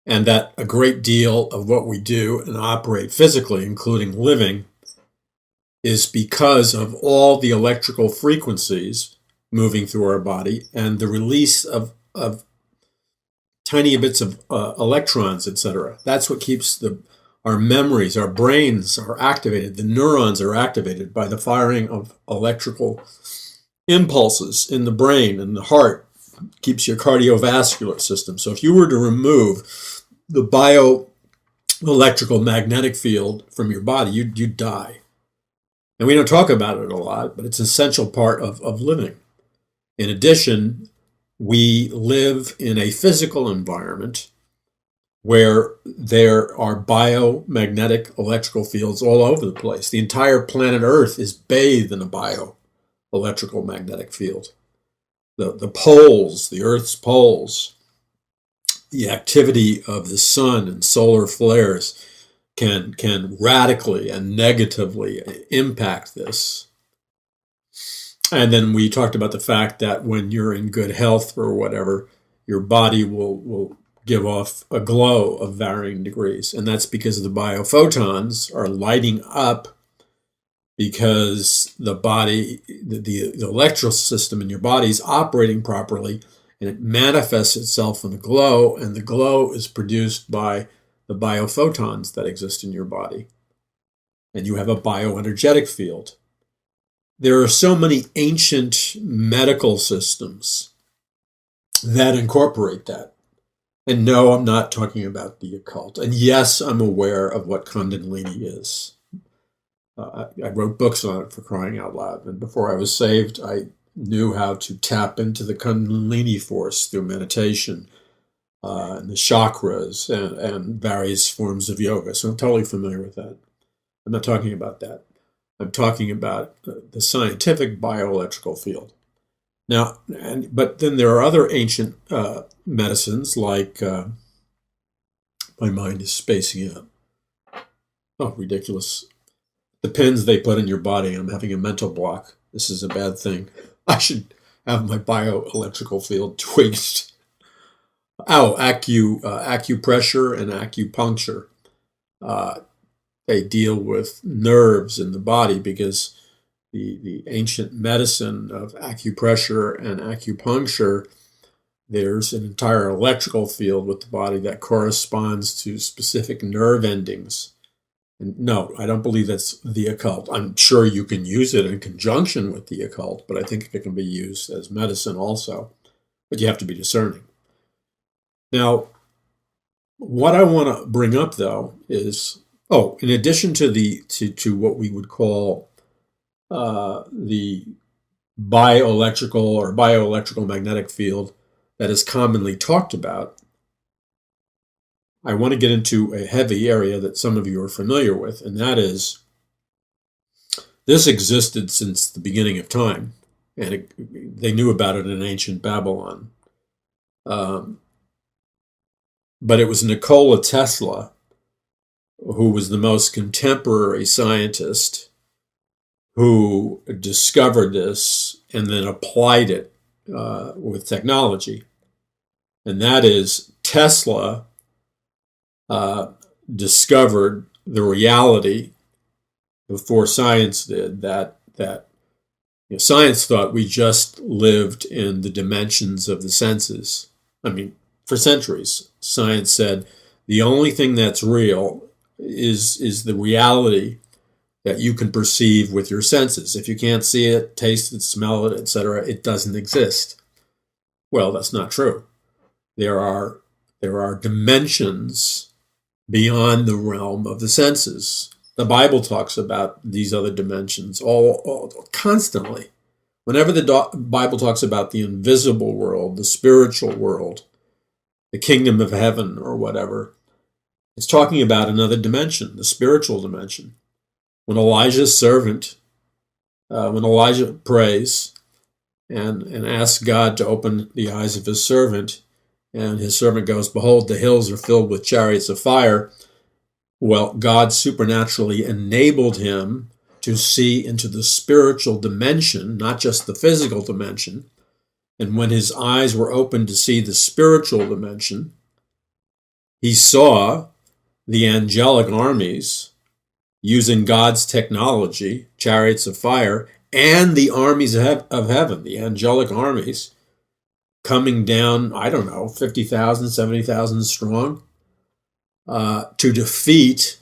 and that a great deal of what we do and operate physically, including living, is because of all the electrical frequencies moving through our body and the release of tiny bits of electrons, etc. That's what keeps our memories, our brains are activated. The neurons are activated by the firing of electrical impulses in the brain and the heart. Keeps your cardiovascular system. So if you were to remove the bioelectrical magnetic field from your body, you'd die. And we don't talk about it a lot, but it's an essential part of living. In addition, we live in a physical environment where there are biomagnetic electrical fields all over the place. The entire planet Earth is bathed in a bioelectrical magnetic field. The poles, the Earth's poles, the activity of the sun and solar flares can radically and negatively impact this. And then we talked about the fact that when you're in good health or whatever, your body will give off a glow of varying degrees. And that's because the biophotons are lighting up because the body, the electrical system in your body is operating properly, and it manifests itself in a glow, and the glow is produced by the biophotons that exist in your body. And you have a bioenergetic field. There are so many ancient medical systems that incorporate that. And no, I'm not talking about the occult. And yes, I'm aware of what Kundalini is. I wrote books on it, for crying out loud. And before I was saved, I knew how to tap into the Kundalini force through meditation and the chakras and various forms of yoga. So I'm totally familiar with that. I'm not talking about that. I'm talking about the scientific bioelectrical field. Now, but then there are other ancient medicines like, my mind is spacing out. Oh, ridiculous. The pins they put in your body, I'm having a mental block. This is a bad thing. I should have my bioelectrical field tweaked. Acupressure and acupuncture. They deal with nerves in the body because the ancient medicine of acupressure and acupuncture, there's an entire electrical field with the body that corresponds to specific nerve endings. And no, I don't believe that's the occult. I'm sure you can use it in conjunction with the occult, but I think it can be used as medicine also. But you have to be discerning. Now, what I want to bring up, though, is, in addition to to what we would call the bioelectrical magnetic field that is commonly talked about, I want to get into a heavy area that some of you are familiar with, and that is, this existed since the beginning of time, and they knew about it in ancient Babylon. But it was Nikola Tesla who was the most contemporary scientist who discovered this and then applied it with technology. And that is, Tesla discovered the reality before science did, that science thought we just lived in the dimensions of the senses. I mean, for centuries, science said the only thing that's real is the reality that you can perceive with your senses. If you can't see it, taste it, smell it, etc., it doesn't exist. Well, that's not true. There are dimensions beyond the realm of the senses. The Bible talks about these other dimensions all constantly. Whenever the Bible talks about the invisible world, the spiritual world, the kingdom of heaven or whatever, it's talking about another dimension, the spiritual dimension. When Elijah prays and asks God to open the eyes of his servant, and his servant goes, "Behold, the hills are filled with chariots of fire," well, God supernaturally enabled him to see into the spiritual dimension, not just the physical dimension. And when his eyes were opened to see the spiritual dimension, he saw the angelic armies using God's technology, chariots of fire, and the armies of heaven, the angelic armies, coming down, 50,000, 70,000 strong, to defeat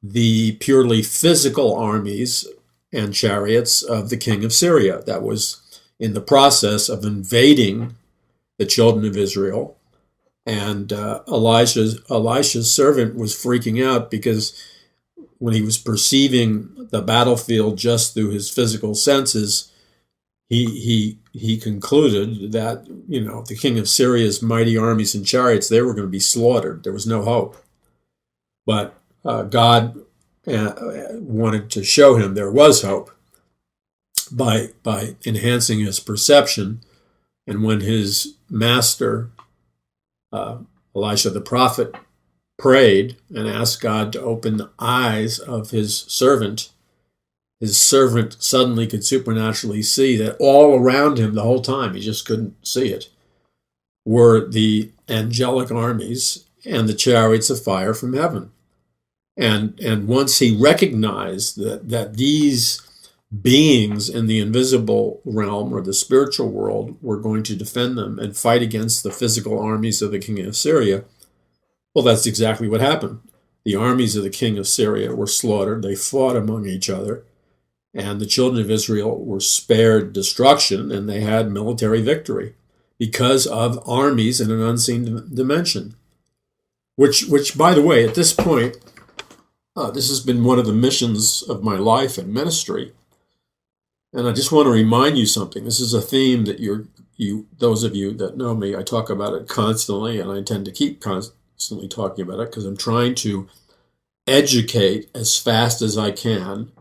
the purely physical armies and chariots of the king of Syria that was in the process of invading the children of Israel. And Elisha's servant was freaking out because when he was perceiving the battlefield just through his physical senses, he concluded that, the king of Syria's mighty armies and chariots, they were going to be slaughtered. There was no hope. But God wanted to show him there was hope by enhancing his perception. And when his master, Elisha the prophet, prayed and asked God to open the eyes of his servant suddenly could supernaturally see that all around him the whole time, he just couldn't see it, were the angelic armies and the chariots of fire from heaven. And once he recognized that these beings in the invisible realm or the spiritual world were going to defend them and fight against the physical armies of the king of Syria, well, that's exactly what happened. The armies of the king of Syria were slaughtered. They fought among each other, and the children of Israel were spared destruction, and they had military victory because of armies in an unseen dimension. Which, by the way, at this point, this has been one of the missions of my life and ministry. And I just want to remind you something. This is a theme that those of you that know me, I talk about it constantly, and I intend to keep constantly talking about it because I'm trying to educate as fast as I can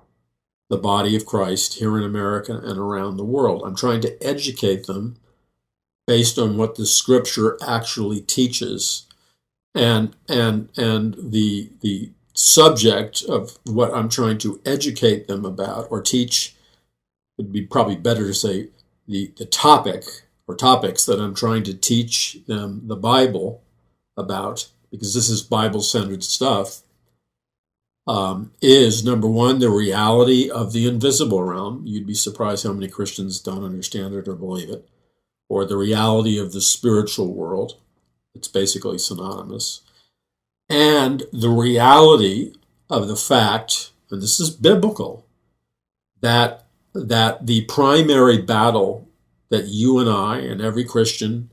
the body of Christ here in America and around the world. I'm trying to educate them based on what the scripture actually teaches. And the subject of what I'm trying to educate them about or teach, would be probably better to say the topic or topics that I'm trying to teach them the Bible about, because this is Bible-centered stuff, is, number one, the reality of the invisible realm. You'd be surprised how many Christians don't understand it or believe it. Or the reality of the spiritual world. It's basically synonymous. And the reality of the fact, and this is biblical, that the primary battle that you and I and every Christian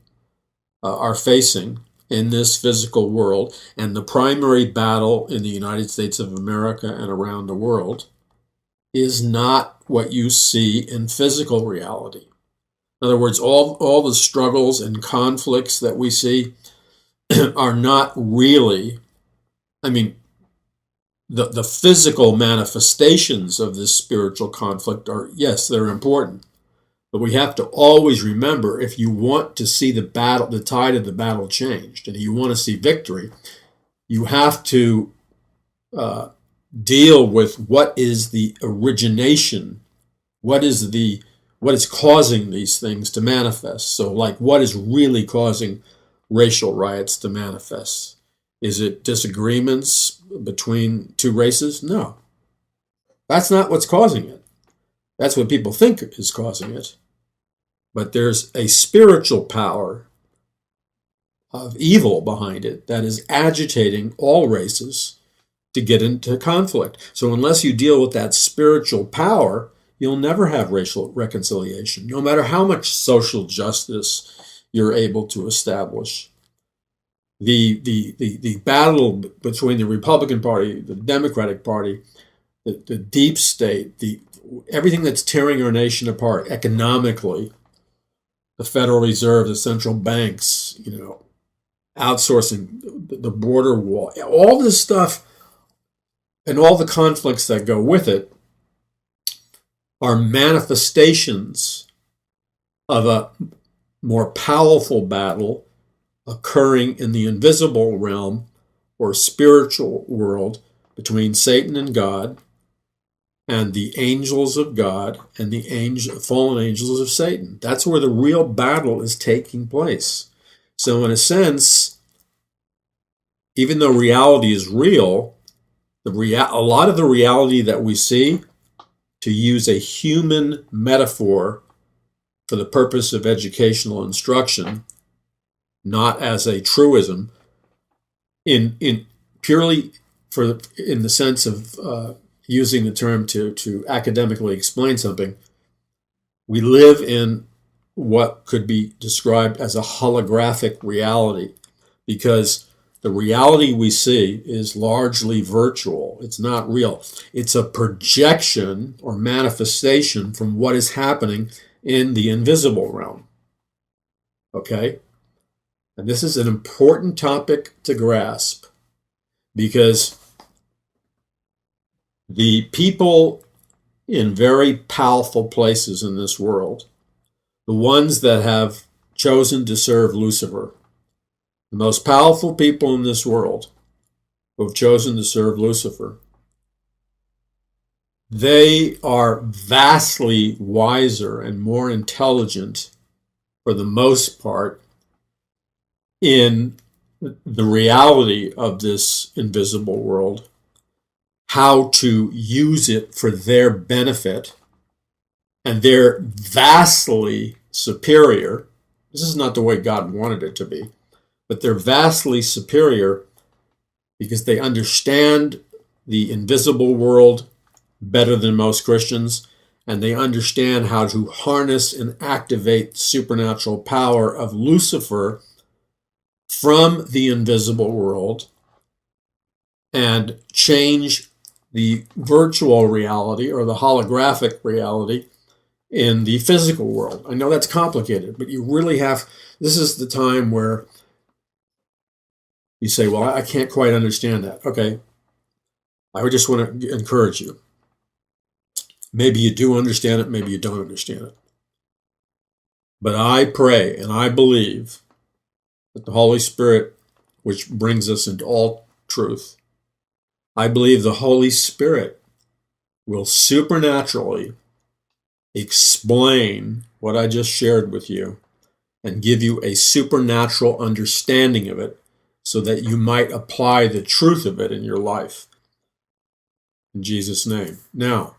are facing in this physical world, and the primary battle in the United States of America and around the world, is not what you see in physical reality. In other words, all the struggles and conflicts that we see are not really, the physical manifestations of this spiritual conflict are, yes, they're important. But we have to always remember, if you want to see the tide of the battle changed, and you want to see victory, you have to deal with what is the origination, what is causing these things to manifest. So, like, what is really causing racial riots to manifest? Is it disagreements between two races? No. That's not what's causing it. That's what people think is causing it. But there's a spiritual power of evil behind it that is agitating all races to get into conflict. So unless you deal with that spiritual power, you'll never have racial reconciliation, no matter how much social justice you're able to establish. The battle between the Republican Party, the Democratic Party, the deep state, everything that's tearing our nation apart economically, the Federal Reserve, the central banks, outsourcing, the border wall, all this stuff and all the conflicts that go with it are manifestations of a more powerful battle occurring in the invisible realm or spiritual world between Satan and God, and the angels of God and the fallen angels of Satan. That's where the real battle is taking place. So in a sense, even though reality is real, a lot of the reality that we see, to use a human metaphor for the purpose of educational instruction, not as a truism, in the sense of using the term to academically explain something, we live in what could be described as a holographic reality, because the reality we see is largely virtual. It's not real. It's a projection or manifestation from what is happening in the invisible realm. Okay? And this is an important topic to grasp, because the people in very powerful places in this world, the ones that have chosen to serve Lucifer, the most powerful people in this world who have chosen to serve Lucifer, they are vastly wiser and more intelligent, for the most part, in the reality of this invisible world, how to use it for their benefit, and they're vastly superior. This is not the way God wanted it to be, but they're vastly superior because they understand the invisible world better than most Christians, and they understand how to harness and activate the supernatural power of Lucifer from the invisible world and change the virtual reality or the holographic reality in the physical world. I know that's complicated, but you really this is the time where you say, well, I can't quite understand that. Okay, I would just want to encourage you. Maybe you do understand it, maybe you don't understand it. But I pray and I believe that the Holy Spirit, which brings us into all truth, I believe the Holy Spirit will supernaturally explain what I just shared with you and give you a supernatural understanding of it so that you might apply the truth of it in your life. In Jesus' name. Now,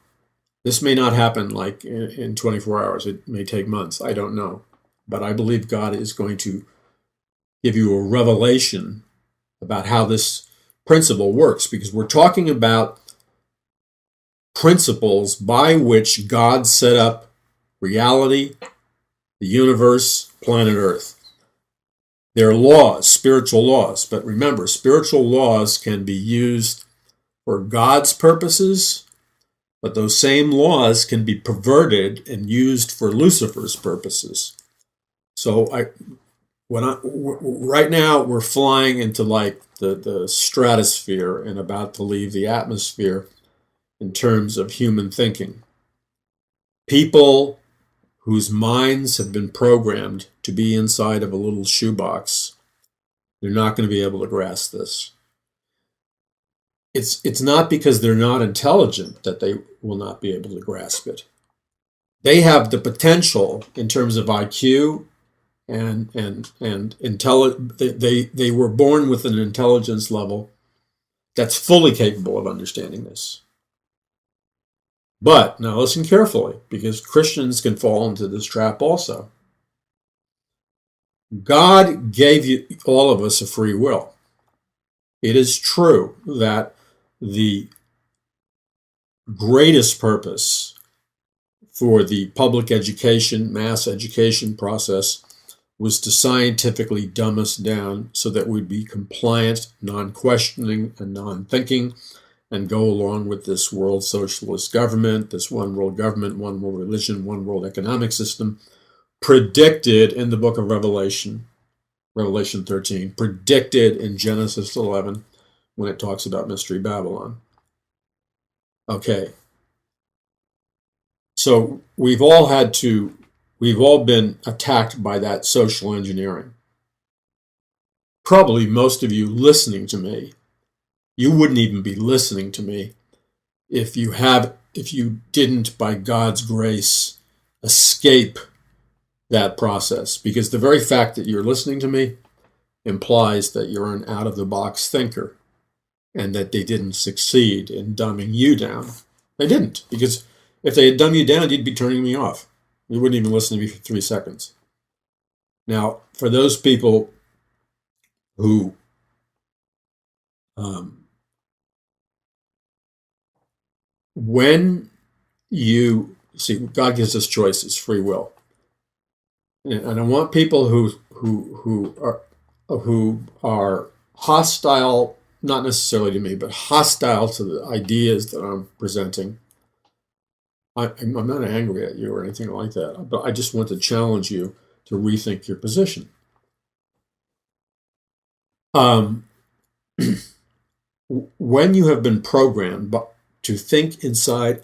this may not happen like in 24 hours. It may take months. I don't know. But I believe God is going to give you a revelation about how this principle works, because we're talking about principles by which God set up reality, the universe, planet Earth. They're laws, spiritual laws. But remember, spiritual laws can be used for God's purposes, but those same laws can be perverted and used for Lucifer's purposes. So right now we're flying into like the stratosphere and about to leave the atmosphere in terms of human thinking. People whose minds have been programmed to be inside of a little shoebox, they're not going to be able to grasp this. It's not because they're not intelligent that they will not be able to grasp it. They have the potential in terms of IQ and they were born with an intelligence level that's fully capable of understanding this. But now listen carefully, because Christians can fall into this trap also. God gave all of us a free will. It is true that the greatest purpose for the public education, mass education process was to scientifically dumb us down so that we'd be compliant, non-questioning, and non-thinking, and go along with this world socialist government, this one world government, one world religion, one world economic system, predicted in the book of Revelation 13, predicted in Genesis 11, when it talks about Mystery Babylon. Okay. So we've all been attacked by that social engineering. Probably most of you listening to me, you wouldn't even be listening to me if you didn't, by God's grace, escape that process. Because the very fact that you're listening to me implies that you're an out-of-the-box thinker and that they didn't succeed in dumbing you down. They didn't, because if they had dumbed you down, you'd be turning me off. You wouldn't even listen to me for 3 seconds. Now, for those people who when you see, God gives us choices, free will, and I want people who are hostile, not necessarily to me, but hostile to the ideas that I'm presenting. I'm not angry at you or anything like that, but I just want to challenge you to rethink your position. When you have been programmed to think inside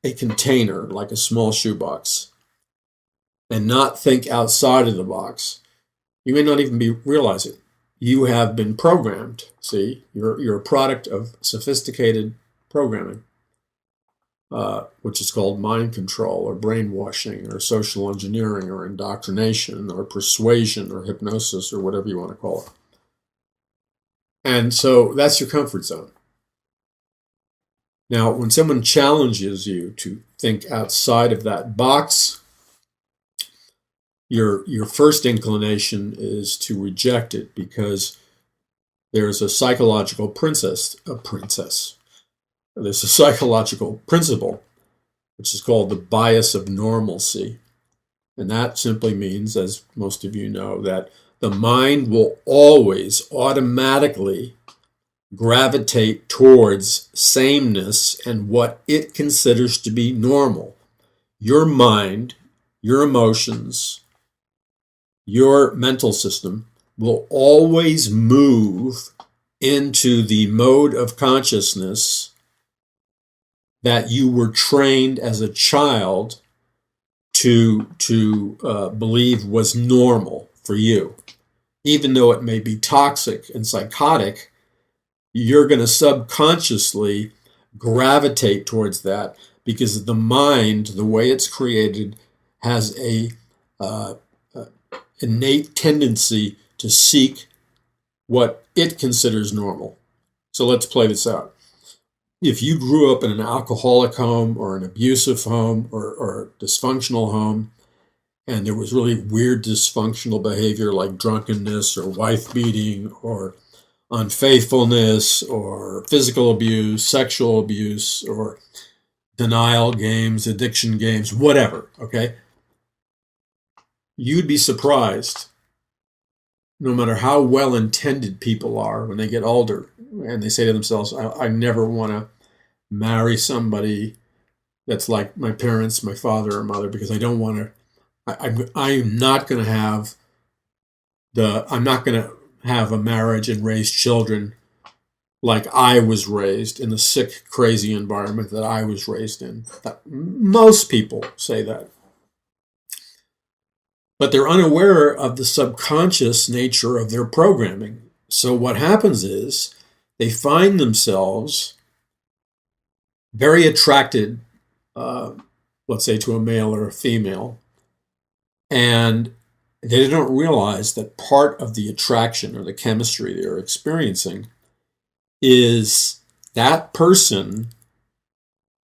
a container, like a small shoebox, and not think outside of the box, you may not even realize it. You have been programmed. See, you're a product of sophisticated programming, which is called mind control or brainwashing or social engineering or indoctrination or persuasion or hypnosis or whatever you want to call it. And so that's your comfort zone. Now, when someone challenges you to think outside of that box, your first inclination is to reject it, because there's a psychological There's a psychological principle, which is called the bias of normalcy. And that simply means, as most of you know, that the mind will always automatically gravitate towards sameness and what it considers to be normal. Your mind, your emotions, your mental system will always move into the mode of consciousness that you were trained as a child to believe was normal for you. Even though it may be toxic and psychotic, you're going to subconsciously gravitate towards that, because the mind, the way it's created, has a innate tendency to seek what it considers normal. So let's play this out. If you grew up in an alcoholic home or an abusive home or a dysfunctional home, and there was really weird dysfunctional behavior like drunkenness or wife beating or unfaithfulness or physical abuse, sexual abuse, or denial games, addiction games, whatever, okay? You'd be surprised, no matter how well-intended people are when they get older and they say to themselves, I never want to marry somebody that's like my parents, my father or mother, because I don't want to, I'm not going to have a marriage and raise children like I was raised in the sick, crazy environment that I was raised in. Most people say that. But they're unaware of the subconscious nature of their programming. So what happens is they find themselves very attracted, let's say, to a male or a female, and they don't realize that part of the attraction or the chemistry they're experiencing is that person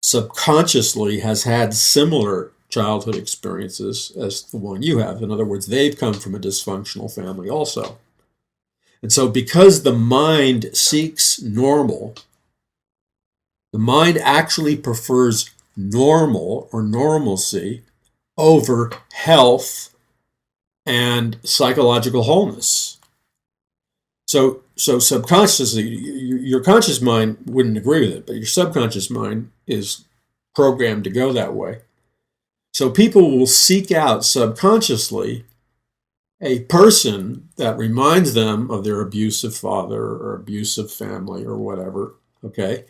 subconsciously has had similar childhood experiences as the one you have. In other words, they've come from a dysfunctional family also. And so because the mind seeks normal, the mind actually prefers normal or normalcy over health and psychological wholeness. So subconsciously, your conscious mind wouldn't agree with it, but your subconscious mind is programmed to go that way. So people will seek out subconsciously a person that reminds them of their abusive father or abusive family or whatever, okay,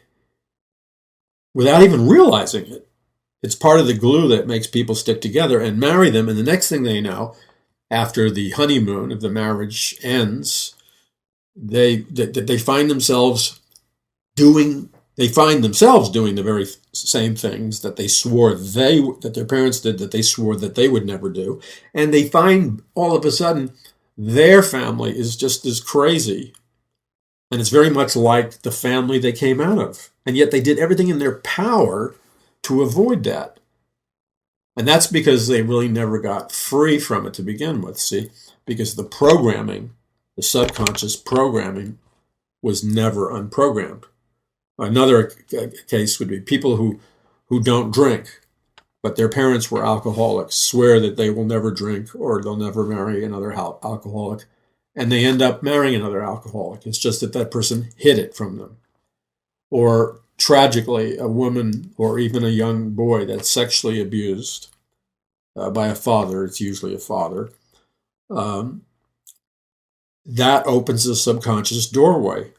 without even realizing it. It's part of the glue that makes people stick together and marry them. And the next thing they know, after the honeymoon, if the marriage ends, they find themselves doing the very same things that they swore that their parents did, that they swore that they would never do. And they find all of a sudden their family is just as crazy. And it's very much like the family they came out of. And yet they did everything in their power to avoid that. And that's because they really never got free from it to begin with, see? Because the programming, the subconscious programming, was never unprogrammed. Another case would be people who don't drink, but their parents were alcoholics, swear that they will never drink or they'll never marry another alcoholic, and they end up marrying another alcoholic. It's just that person hid it from them. Or tragically, a woman or even a young boy that's sexually abused by a father, it's usually a father, that opens a subconscious doorway.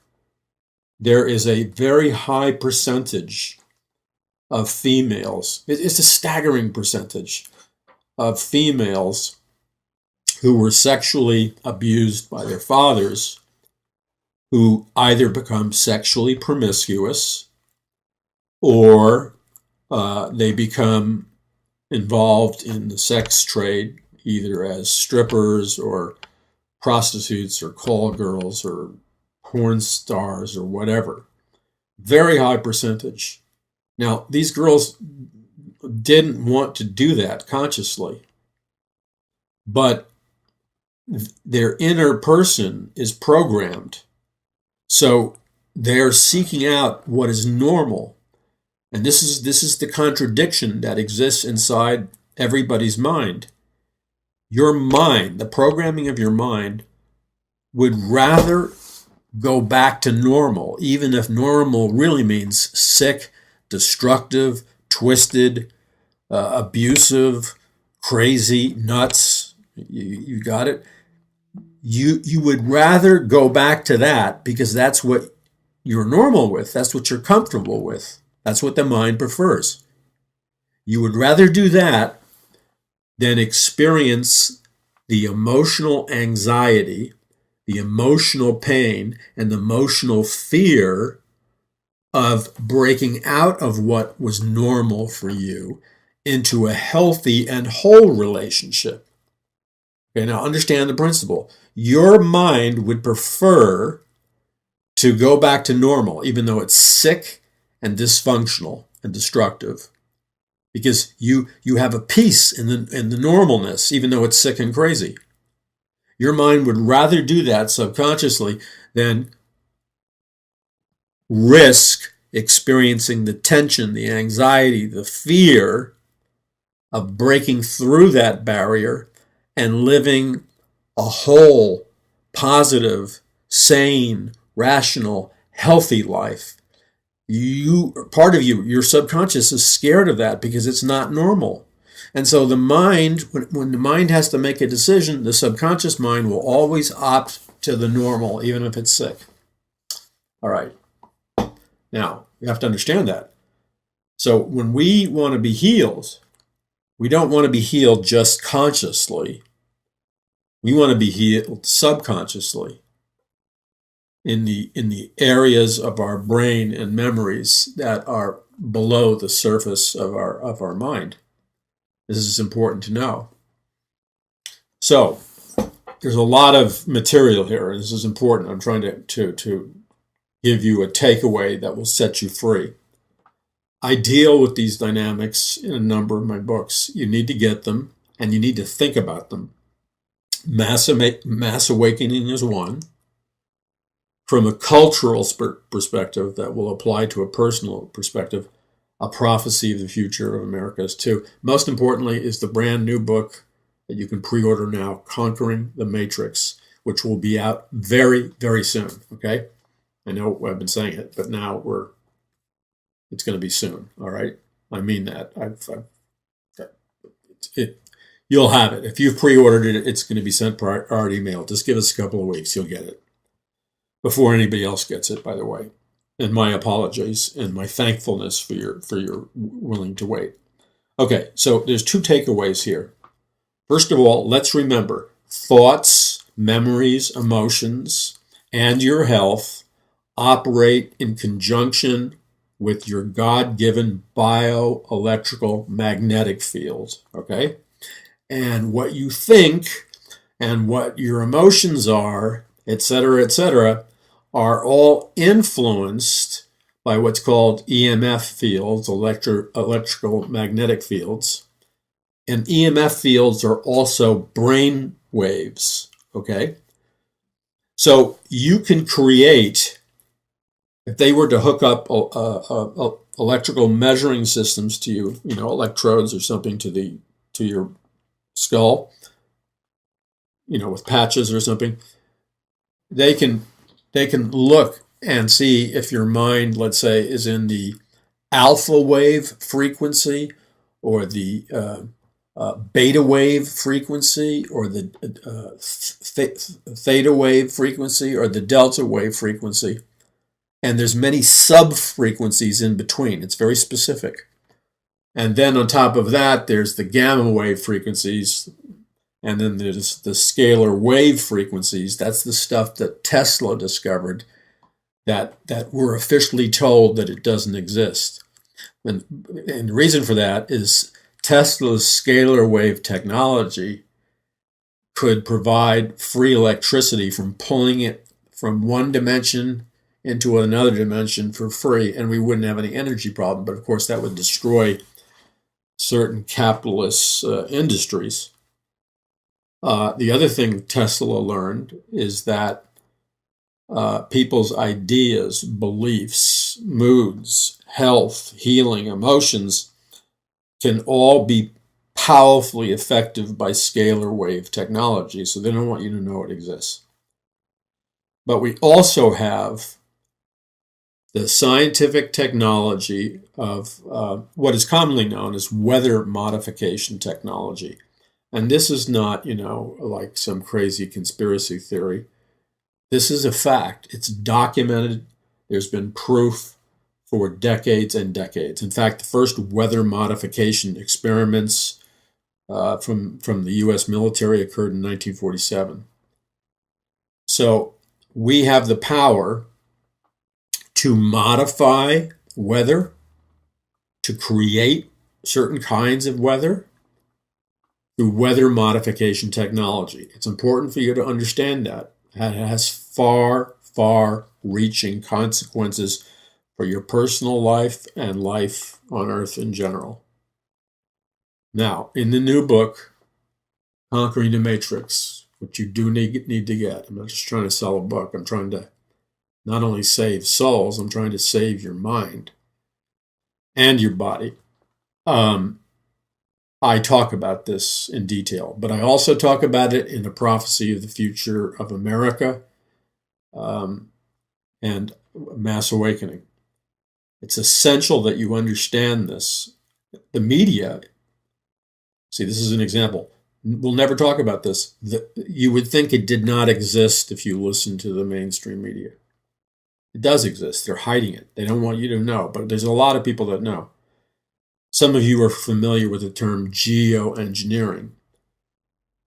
There is a very high percentage of females, it's a staggering percentage of females who were sexually abused by their fathers, who either become sexually promiscuous or they become involved in the sex trade, either as strippers or prostitutes or call girls or porn stars or whatever. Very high percentage. Now, these girls didn't want to do that consciously, but their inner person is programmed. So they're seeking out what is normal. And this is the contradiction that exists inside everybody's mind. Your mind, the programming of your mind, would rather go back to normal, even if normal really means sick, destructive, twisted, abusive, crazy, nuts. You got it? You would rather go back to that because that's what you're normal with. That's what you're comfortable with. That's what the mind prefers. You would rather do that than experience the emotional anxiety, the emotional pain, and the emotional fear of breaking out of what was normal for you into a healthy and whole relationship. Okay, now understand the principle. Your mind would prefer to go back to normal, even though it's sick and dysfunctional and destructive, because you have a peace in the normalness, even though it's sick and crazy. Your mind would rather do that subconsciously than risk experiencing the tension, the anxiety, the fear of breaking through that barrier and living a whole, positive, sane, rational, healthy life. Part of your subconscious is scared of that because it's not normal. And so the mind, when the mind has to make a decision, the subconscious mind will always opt to the normal, even if it's sick. All right. Now, you have to understand that. So when we want to be healed, we don't want to be healed just consciously. We want to be healed subconsciously in the areas of our brain and memories that are below the surface of our mind. This is important to know. So there's a lot of material here, and this is important. I'm trying to give you a takeaway that will set you free. I deal with these dynamics in a number of my books. You need to get them, and you need to think about them. Mass awakening is one. From a cultural perspective that will apply to a personal perspective, A Prophecy of the Future of America is two. Most importantly is the brand new book that you can pre-order now, Conquering the Matrix, which will be out very, very soon, okay? I know I've been saying it, but now it's going to be soon, all right? I mean that. You'll have it. If you've pre-ordered it, it's going to be sent prior email. Just give us a couple of weeks, you'll get it. Before anybody else gets it, by the way. And my apologies and my thankfulness for your willing to wait. Okay, so there's two takeaways here. First of all, let's remember thoughts, memories, emotions, and your health operate in conjunction with your God-given bioelectrical magnetic field, okay? And what you think and what your emotions are, etc., are all influenced by what's called EMF fields, electrical magnetic fields. And EMF fields are also brain waves, okay? So you can create, if they were to hook up electrical measuring systems to you, electrodes or something to your skull, with patches or something, they can look and see if your mind, let's say, is in the alpha wave frequency or the beta wave frequency or the theta wave frequency or the delta wave frequency. And there's many sub-frequencies in between. It's very specific. And then on top of that, there's the gamma wave frequencies. And then there's the scalar wave frequencies. That's the stuff that Tesla discovered that we're officially told that it doesn't exist. And the reason for that is Tesla's scalar wave technology could provide free electricity from pulling it from one dimension into another dimension for free, and we wouldn't have any energy problem. But of course, that would destroy certain capitalist industries. The other thing Tesla learned is that people's ideas, beliefs, moods, health, healing, emotions can all be powerfully affected by scalar wave technology, so they don't want you to know it exists. But we also have the scientific technology of what is commonly known as weather modification technology. And this is not, like some crazy conspiracy theory. This is a fact. It's documented. There's been proof for decades and decades. In fact, the first weather modification experiments from the U.S. military occurred in 1947. So we have the power to modify weather, to create certain kinds of weather, through weather modification technology. It's important for you to understand that. It has far, far reaching consequences for your personal life and life on Earth in general. Now, in the new book, Conquering the Matrix, which you do need to get. I'm not just trying to sell a book. I'm trying to not only save souls, I'm trying to save your mind and your body. I talk about this in detail, but I also talk about it in the prophecy of the future of America and mass awakening. It's essential that you understand this. The media, see, this is an example. We'll never talk about this. You would think it did not exist if you listen to the mainstream media. It does exist. They're hiding it. They don't want you to know, but there's a lot of people that know. Some of you are familiar with the term geoengineering.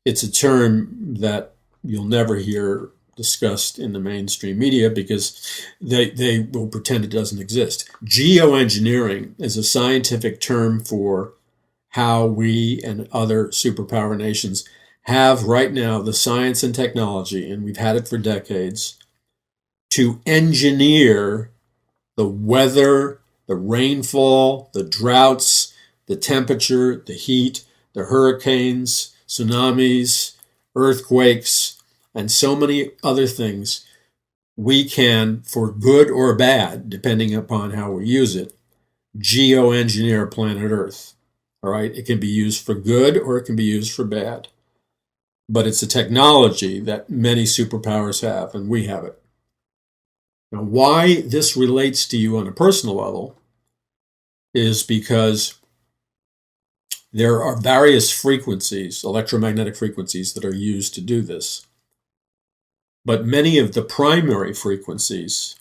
It's a term that you'll never hear discussed in the mainstream media because they will pretend it doesn't exist. Geoengineering is a scientific term for how we and other superpower nations have right now the science and technology, and we've had it for decades, to engineer the weather, the rainfall, the droughts, the temperature, the heat, the hurricanes, tsunamis, earthquakes, and so many other things. We can, for good or bad, depending upon how we use it, geoengineer planet Earth. All right, it can be used for good or it can be used for bad. But it's a technology that many superpowers have, and we have it. Now, why this relates to you on a personal level is because there are various frequencies, electromagnetic frequencies, that are used to do this. But many of the primary frequencies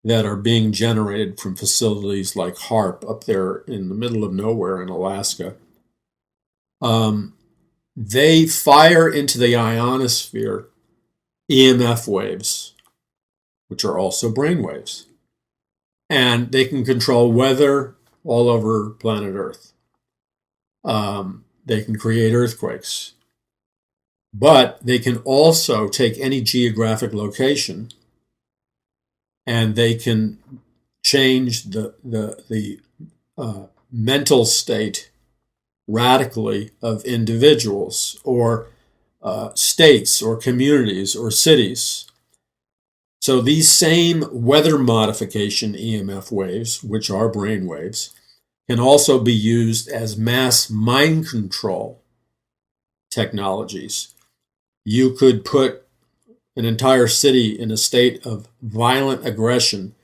that are being generated from facilities like HARP up there in the middle of nowhere in Alaska, they fire into the ionosphere EMF waves, which are also brain waves. And they can control weather all over planet Earth. They can create earthquakes. But they can also take any geographic location and they can change the mental state radically of individuals or states or communities or cities. So these same weather modification EMF waves, which are brain waves, can also be used as mass mind control technologies. You could put an entire city in a state of violent aggression.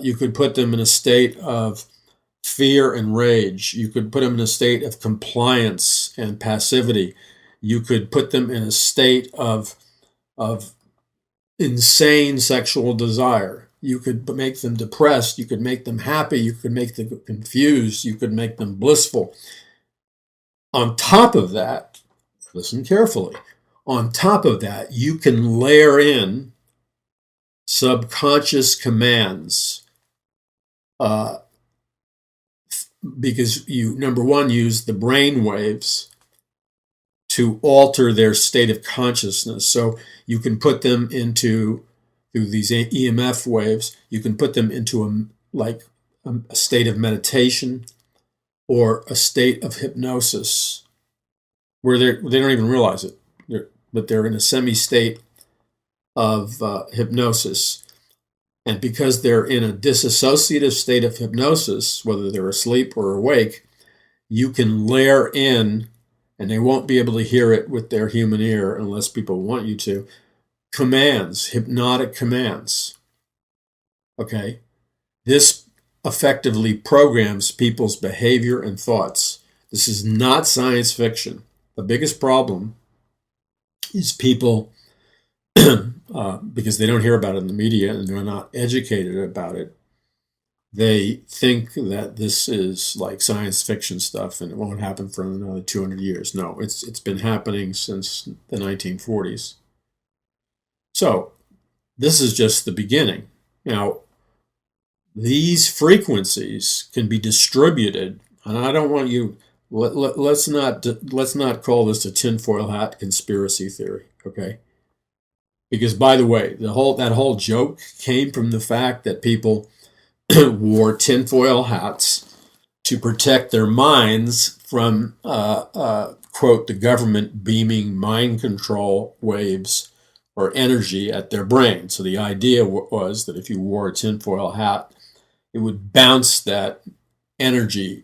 You could put them in a state of fear and rage. You could put them in a state of compliance and passivity. You could put them in a state of insane sexual desire. You could make them depressed. You could make them happy. You could make them confused. You could make them blissful. On top of that, listen carefully, on top of that, you can layer in subconscious commands because you, number one, use the brain waves to alter their state of consciousness. So you can put them into, through these EMF waves, you can put them into a state of meditation or a state of hypnosis where they don't even realize it, but they're in a semi-state of hypnosis. And because they're in a disassociative state of hypnosis, whether they're asleep or awake, you can layer in, and they won't be able to hear it with their human ear unless people want you to, commands, hypnotic commands. Okay? This effectively programs people's behavior and thoughts. This is not science fiction. The biggest problem is people, because they don't hear about it in the media and they're not educated about it, they think that this is like science fiction stuff and it won't happen for another 200 years. No, it's been happening since the 1940s. So this is just the beginning. Now, these frequencies can be distributed, and I don't want you let's not call this a tinfoil hat conspiracy theory, okay? Because, by the way, that whole joke came from the fact that people wore tinfoil hats to protect their minds from, quote, the government beaming mind control waves or energy at their brain. So the idea was that if you wore a tinfoil hat, it would bounce that energy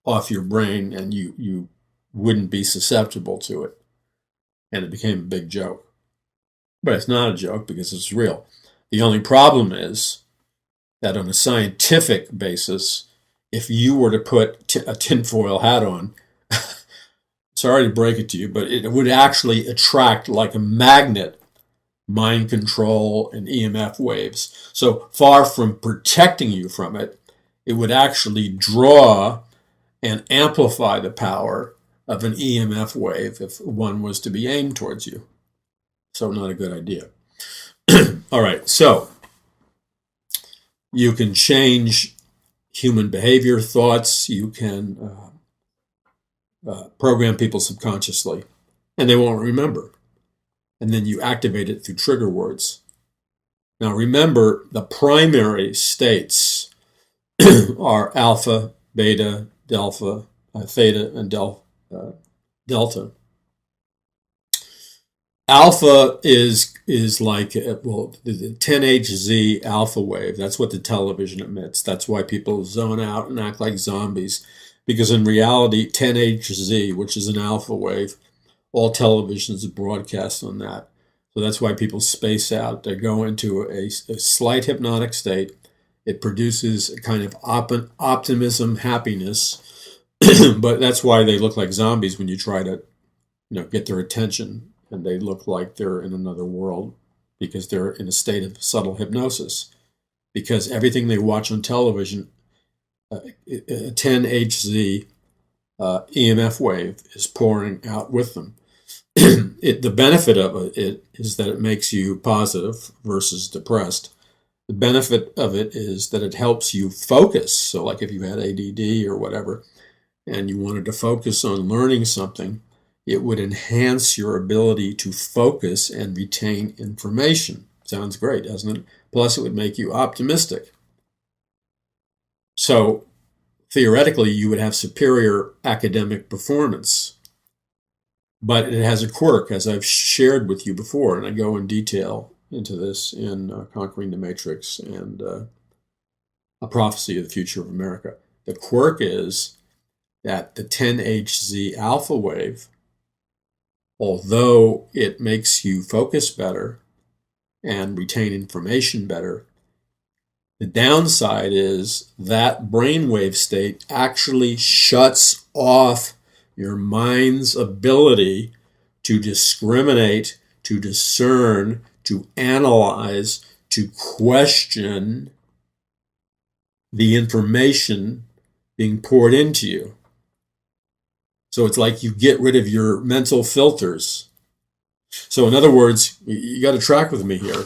off your brain and you wouldn't be susceptible to it. And it became a big joke. But it's not a joke because it's real. The only problem is that on a scientific basis, if you were to put a tinfoil hat on, sorry to break it to you, but it would actually attract like a magnet mind control and EMF waves. So far from protecting you from it, it would actually draw and amplify the power of an EMF wave if one was to be aimed towards you. So not a good idea. All right, so you can change human behavior, thoughts. You can program people subconsciously, and they won't remember. And then you activate it through trigger words. Now remember, the primary states are alpha, beta, delta, theta, and delta. Alpha is like, well, the 10Hz alpha wave. That's what the television emits. That's why people zone out and act like zombies. Because in reality, 10Hz, which is an alpha wave, all televisions broadcast on that. So that's why people space out. They go into a slight hypnotic state. It produces a kind of optimism, happiness. But that's why they look like zombies when you try to, get their attention. And they look like they're in another world because they're in a state of subtle hypnosis. Because everything they watch on television, a 10Hz EMF wave is pouring out with them. The benefit of it is that it makes you positive versus depressed. The benefit of it is that it helps you focus. So like if you had ADD or whatever, and you wanted to focus on learning something, it would enhance your ability to focus and retain information. Sounds great, doesn't it? Plus, it would make you optimistic. So, theoretically, you would have superior academic performance. But it has a quirk, as I've shared with you before, and I go in detail into this in Conquering the Matrix and A Prophecy of the Future of America. The quirk is that the 10Hz alpha wave, although it makes you focus better and retain information better, the downside is that brainwave state actually shuts off your mind's ability to discriminate, to discern, to analyze, to question the information being poured into you. So it's like you get rid of your mental filters. So in other words, you got to track with me here.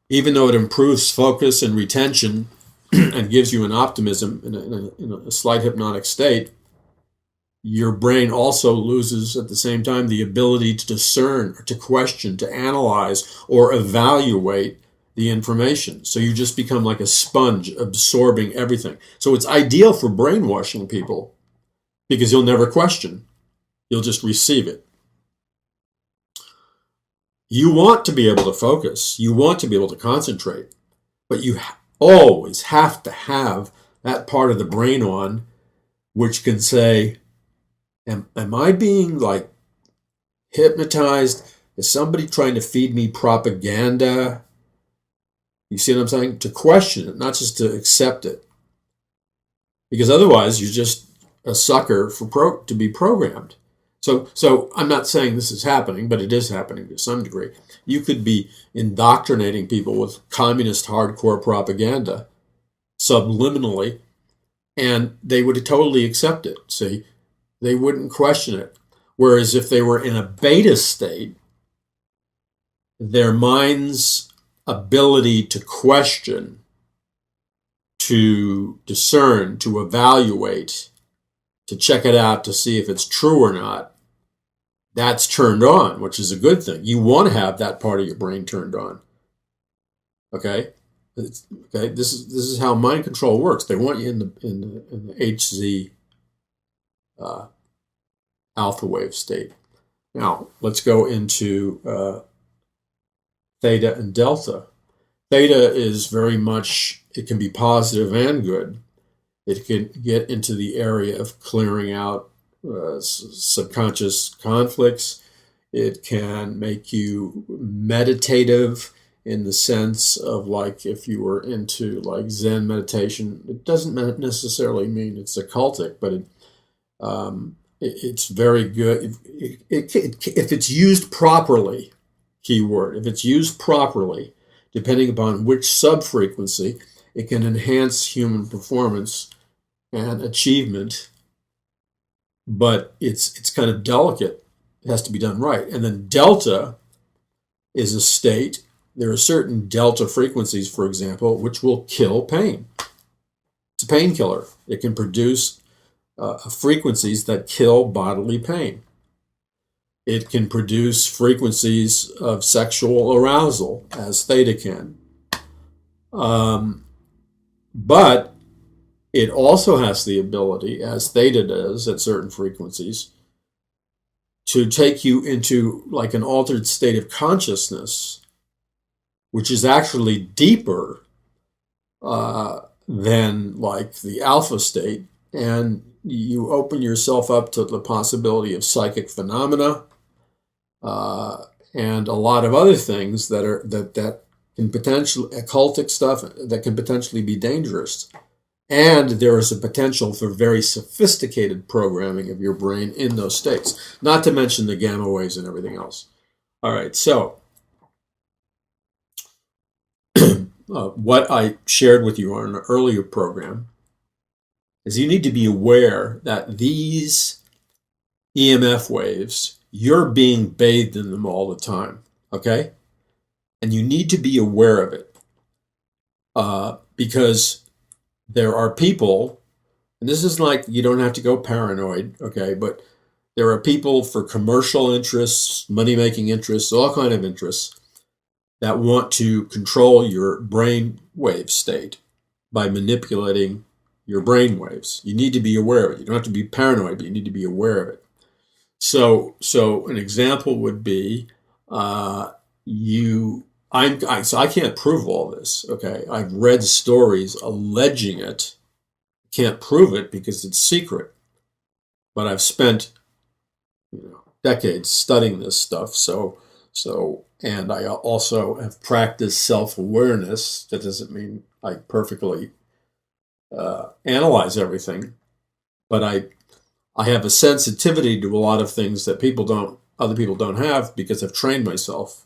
Even though it improves focus and retention and gives you an optimism in a slight hypnotic state, your brain also loses at the same time the ability to discern, or to question, to analyze, or evaluate the information. So you just become like a sponge absorbing everything. So it's ideal for brainwashing people, because you'll never question. You'll just receive it. You want to be able to focus. You want to be able to concentrate. But you always have to have that part of the brain on which can say, am I being like hypnotized? Is somebody trying to feed me propaganda? You see what I'm saying? To question it, not just to accept it. Because otherwise you're just a sucker to be programmed. So I'm not saying this is happening, but it is happening to some degree. You could be indoctrinating people with communist hardcore propaganda subliminally, and they would totally accept it. See, they wouldn't question it. Whereas if they were in a beta state, their mind's ability to question, to discern, to evaluate, to check it out to see if it's true or not, that's turned on, which is a good thing. You want to have that part of your brain turned on. Okay? Okay. This is how mind control works. They want you in the HZ alpha wave state. Now let's go into theta and delta. Theta is very much, it can be positive and good. It can get into the area of clearing out subconscious conflicts. It can make you meditative in the sense of, like, if you were into like Zen meditation. It doesn't necessarily mean it's occultic, but it's very good. If it's used properly, keyword, if it's used properly, depending upon which subfrequency, it can enhance human performance and achievement, but it's kind of delicate. It has to be done right. And then delta is a state. There are certain delta frequencies, for example, which will kill pain. It's a painkiller. It can produce frequencies that kill bodily pain. It can produce frequencies of sexual arousal, as theta can. But it also has the ability, as theta does at certain frequencies, to take you into like an altered state of consciousness, which is actually deeper than like the alpha state. And you open yourself up to the possibility of psychic phenomena and a lot of other things that can potentially, occultic stuff that can potentially be dangerous. And there is a potential for very sophisticated programming of your brain in those states, not to mention the gamma waves and everything else. All right, so what I shared with you on an earlier program is you need to be aware that these EMF waves, you're being bathed in them all the time, okay? And you need to be aware of it because there are people, and this is like, you don't have to go paranoid, okay, but there are people for commercial interests, money-making interests, all kind of interests that want to control your brain wave state by manipulating your brain waves. You need to be aware of it. You don't have to be paranoid, but you need to be aware of it. So an example would be so I can't prove all this, okay? I've read stories alleging it. Can't prove it because it's secret. But I've spent decades studying this stuff. And I also have practiced self-awareness. That doesn't mean I perfectly analyze everything, but I have a sensitivity to a lot of things that other people don't have, because I've trained myself,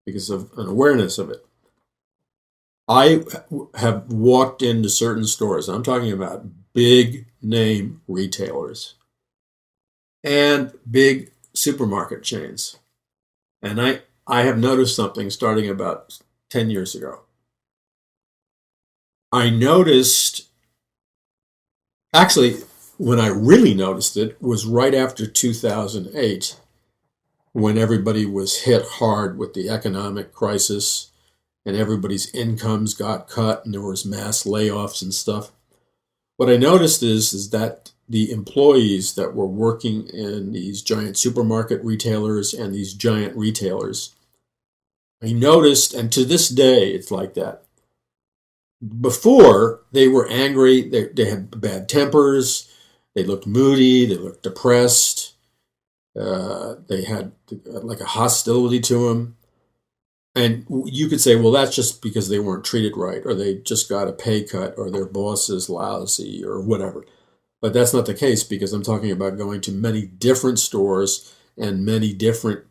because of an awareness of it. I have walked into certain stores. I'm talking about big name retailers and big supermarket chains. And I have noticed something starting about 10 years ago. I noticed, actually, when I really noticed it was right after 2008, when everybody was hit hard with the economic crisis and everybody's incomes got cut and there was mass layoffs and stuff. What I noticed is that the employees that were working in these giant supermarket retailers and these giant retailers, I noticed, and to this day it's like that. Before, they were angry, they had bad tempers, they looked moody, they looked depressed, they had like a hostility to them. And you could say, well, that's just because they weren't treated right, or they just got a pay cut, or their boss is lousy, or whatever. But that's not the case, because I'm talking about going to many different stores and many different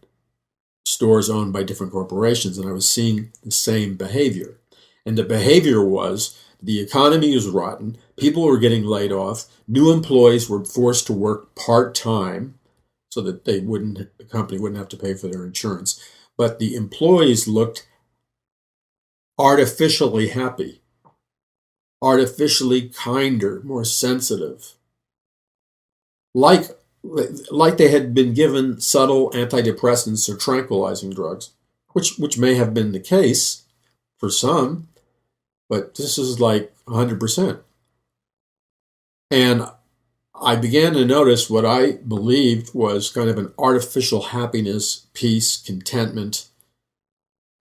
stores owned by different corporations, and I was seeing the same behavior. And the behavior was the economy was rotten, people were getting laid off, new employees were forced to work part-time so that the company wouldn't have to pay for their insurance. But the employees looked artificially happy, artificially kinder, more sensitive. like they had been given subtle antidepressants or tranquilizing drugs, which may have been the case for some, but this is like 100%. And I began to notice what I believed was kind of an artificial happiness, peace, contentment,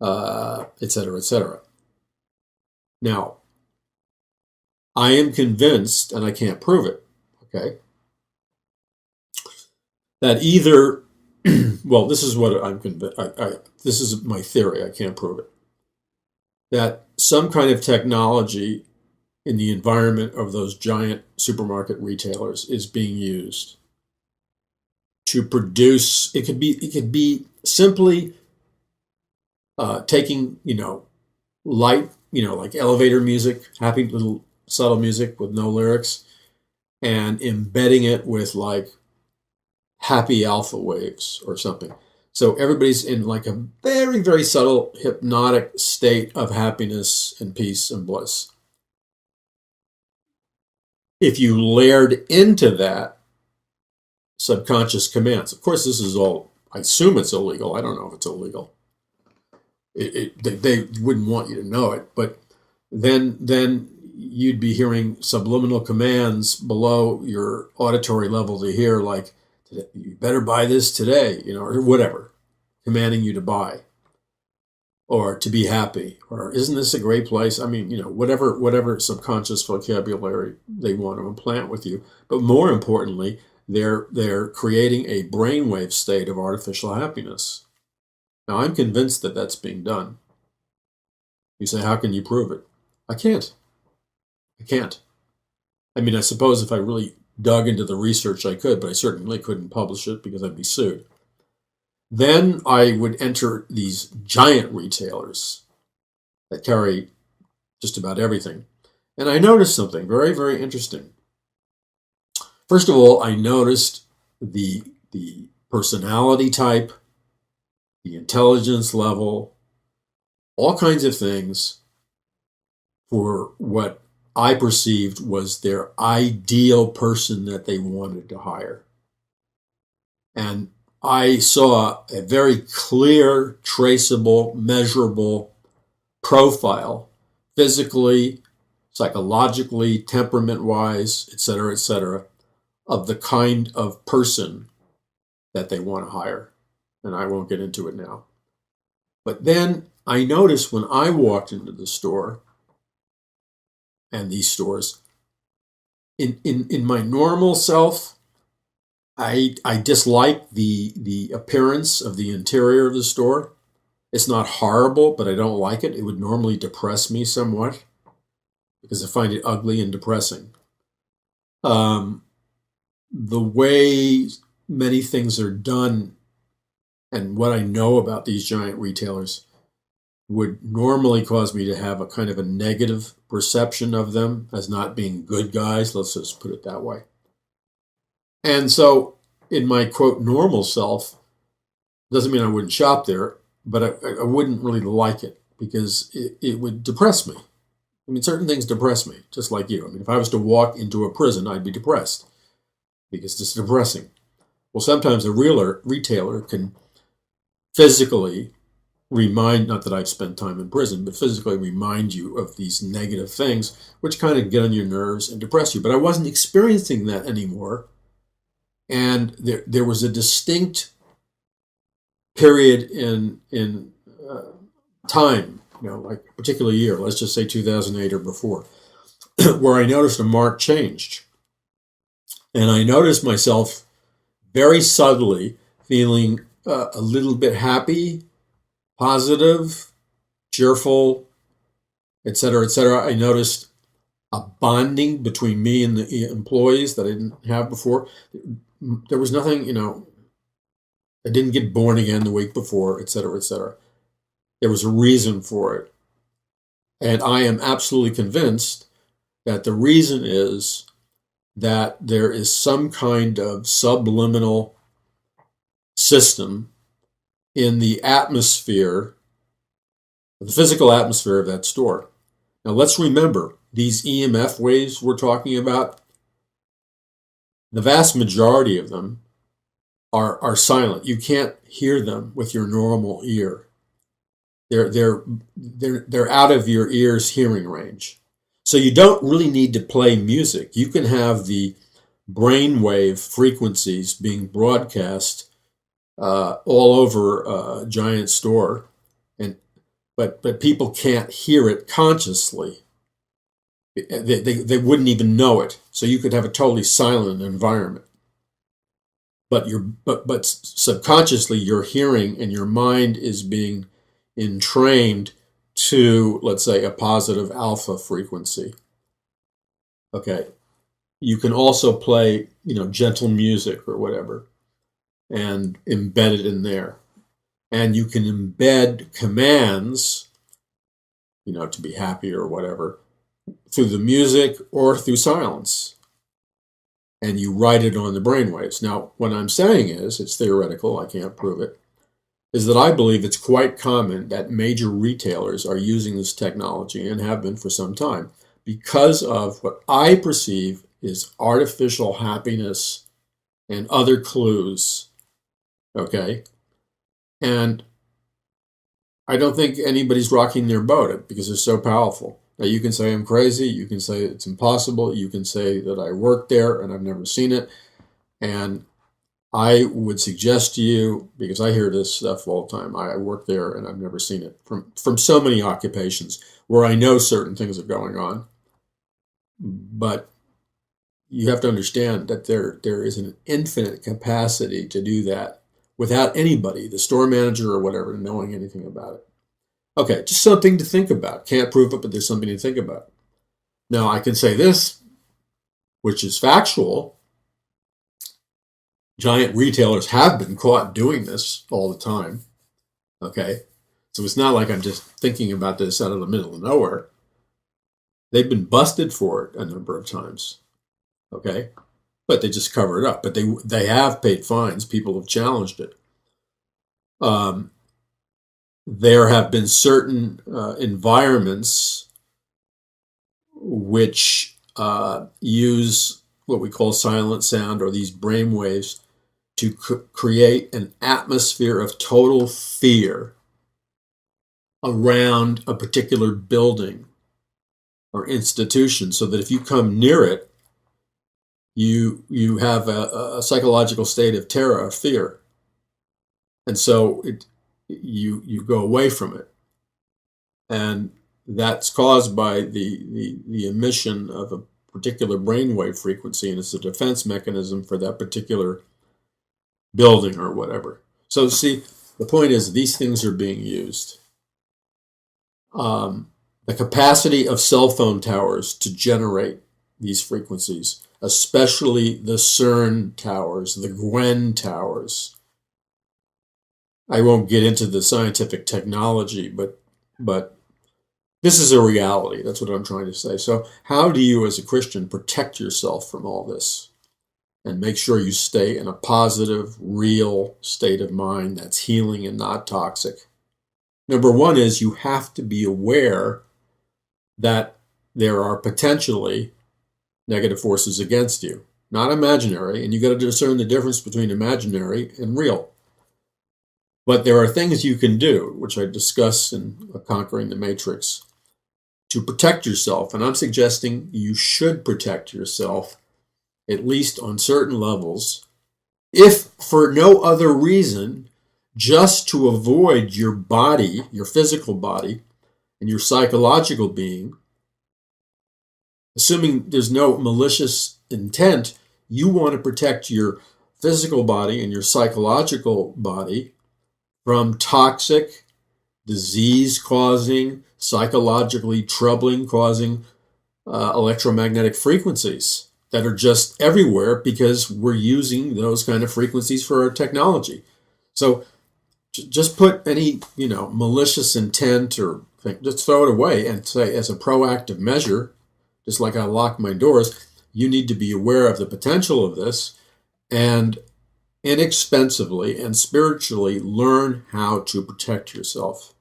et cetera, et cetera. Now, I am convinced, and I can't prove it, okay, that either, well, this is what I'm convinced, this is my theory, I can't prove it, that some kind of technology in the environment of those giant supermarket retailers is being used to produce, it could be simply taking, light, like elevator music, happy little subtle music with no lyrics, and embedding it with like happy alpha waves or something. So everybody's in like a very, very subtle hypnotic state of happiness and peace and bliss. If you layered into that subconscious commands, of course, this is all, I assume it's illegal. I don't know if it's illegal. They wouldn't want you to know it, but then you'd be hearing subliminal commands below your auditory level to hear, like, you better buy this today, or whatever, commanding you to buy or to be happy, or isn't this a great place? I mean, whatever subconscious vocabulary they want to implant with you. But more importantly, they're creating a brainwave state of artificial happiness. Now, I'm convinced that that's being done. You say, how can you prove it? I can't. I mean, I suppose if I really dug into the research, I could, but I certainly couldn't publish it because I'd be sued. Then I would enter these giant retailers that carry just about everything. And I noticed something very, very interesting. First of all, I noticed the personality type, the intelligence level, all kinds of things for what I perceived was their ideal person that they wanted to hire. And I saw a very clear, traceable, measurable profile, physically, psychologically, temperament-wise, et cetera, of the kind of person that they want to hire. And I won't get into it now. But then I noticed when I walked into the store, and these stores, in my normal self, I dislike the appearance of the interior of the store. It's not horrible, but I don't like it. It would normally depress me somewhat because I find it ugly and depressing. The way many things are done and what I know about these giant retailers would normally cause me to have a kind of a negative perception of them as not being good guys. Let's just put it that way. And so in my, quote, normal self, doesn't mean I wouldn't shop there, but I wouldn't really like it because it would depress me. I mean, certain things depress me, just like you. I mean, if I was to walk into a prison, I'd be depressed because it's depressing. Well, sometimes a retailer can physically remind, not that I've spent time in prison, but physically remind you of these negative things, which kind of get on your nerves and depress you. But I wasn't experiencing that anymore. And there was a distinct period in time, like a particular year, let's just say 2008 or before, where I noticed a marked change. And I noticed myself very subtly feeling a little bit happy, positive, cheerful, et cetera. I noticed a bonding between me and the employees that I didn't have before. There was nothing, I didn't get born again the week before, et cetera. There was a reason for it. And I am absolutely convinced that the reason is that there is some kind of subliminal system in the atmosphere, the physical atmosphere of that store. Now let's remember, these EMF waves we're talking about, The vast majority of them are silent. You can't hear them with your normal ear. They're out of your ear's hearing range. So you don't really need to play music. You can have the brainwave frequencies being broadcast all over a giant store, and but people can't hear it consciously. They wouldn't even know it. So you could have a totally silent environment, but subconsciously your hearing and your mind is being entrained to, let's say, a positive alpha frequency. Okay. You can also play, gentle music or whatever and embed it in there. And you can embed commands, to be happy or whatever, through the music or through silence. And you write it on the brainwaves. Now, what I'm saying is, it's theoretical, I can't prove it, is that I believe it's quite common that major retailers are using this technology and have been for some time because of what I perceive is artificial happiness and other clues. Okay? And I don't think anybody's rocking their boat because they're so powerful. Now, you can say I'm crazy. You can say it's impossible. You can say that I worked there and I've never seen it. And I would suggest to you, because I hear this stuff all the time, I work there and I've never seen it from so many occupations where I know certain things are going on. But you have to understand that there is an infinite capacity to do that without anybody, the store manager or whatever, knowing anything about it. Okay, just something to think about. Can't prove it, but there's something to think about. Now, I can say this, which is factual. Giant retailers have been caught doing this all the time. Okay, so it's not like I'm just thinking about this out of the middle of nowhere. They've been busted for it a number of times. Okay, but they just cover it up. But they have paid fines. People have challenged it. There have been certain environments which use what we call silent sound or these brainwaves to create an atmosphere of total fear around a particular building or institution, so that if you come near it, you have a psychological state of terror, of fear, and so you go away from it, and that's caused by the emission of a particular brainwave frequency, and it's a defense mechanism for that particular building or whatever. So see, the point is these things are being used. The capacity of cell phone towers to generate these frequencies, especially the CERN towers, the Gwen towers. I won't get into the scientific technology, but this is a reality. That's what I'm trying to say. So how do you as a Christian protect yourself from all this and make sure you stay in a positive, real state of mind that's healing and not toxic? Number one is you have to be aware that there are potentially negative forces against you, not imaginary, and you got to discern the difference between imaginary and real. But there are things you can do, which I discuss in Conquering the Matrix, to protect yourself. And I'm suggesting you should protect yourself, at least on certain levels, if for no other reason, just to avoid your body, your physical body, and your psychological being. Assuming there's no malicious intent, you want to protect your physical body and your psychological body from toxic, disease-causing, psychologically troubling-causing electromagnetic frequencies that are just everywhere because we're using those kind of frequencies for our technology. So just put any, malicious intent or thing, just throw it away and say, as a proactive measure, just like I lock my doors, you need to be aware of the potential of this and inexpensively and spiritually learn how to protect yourself.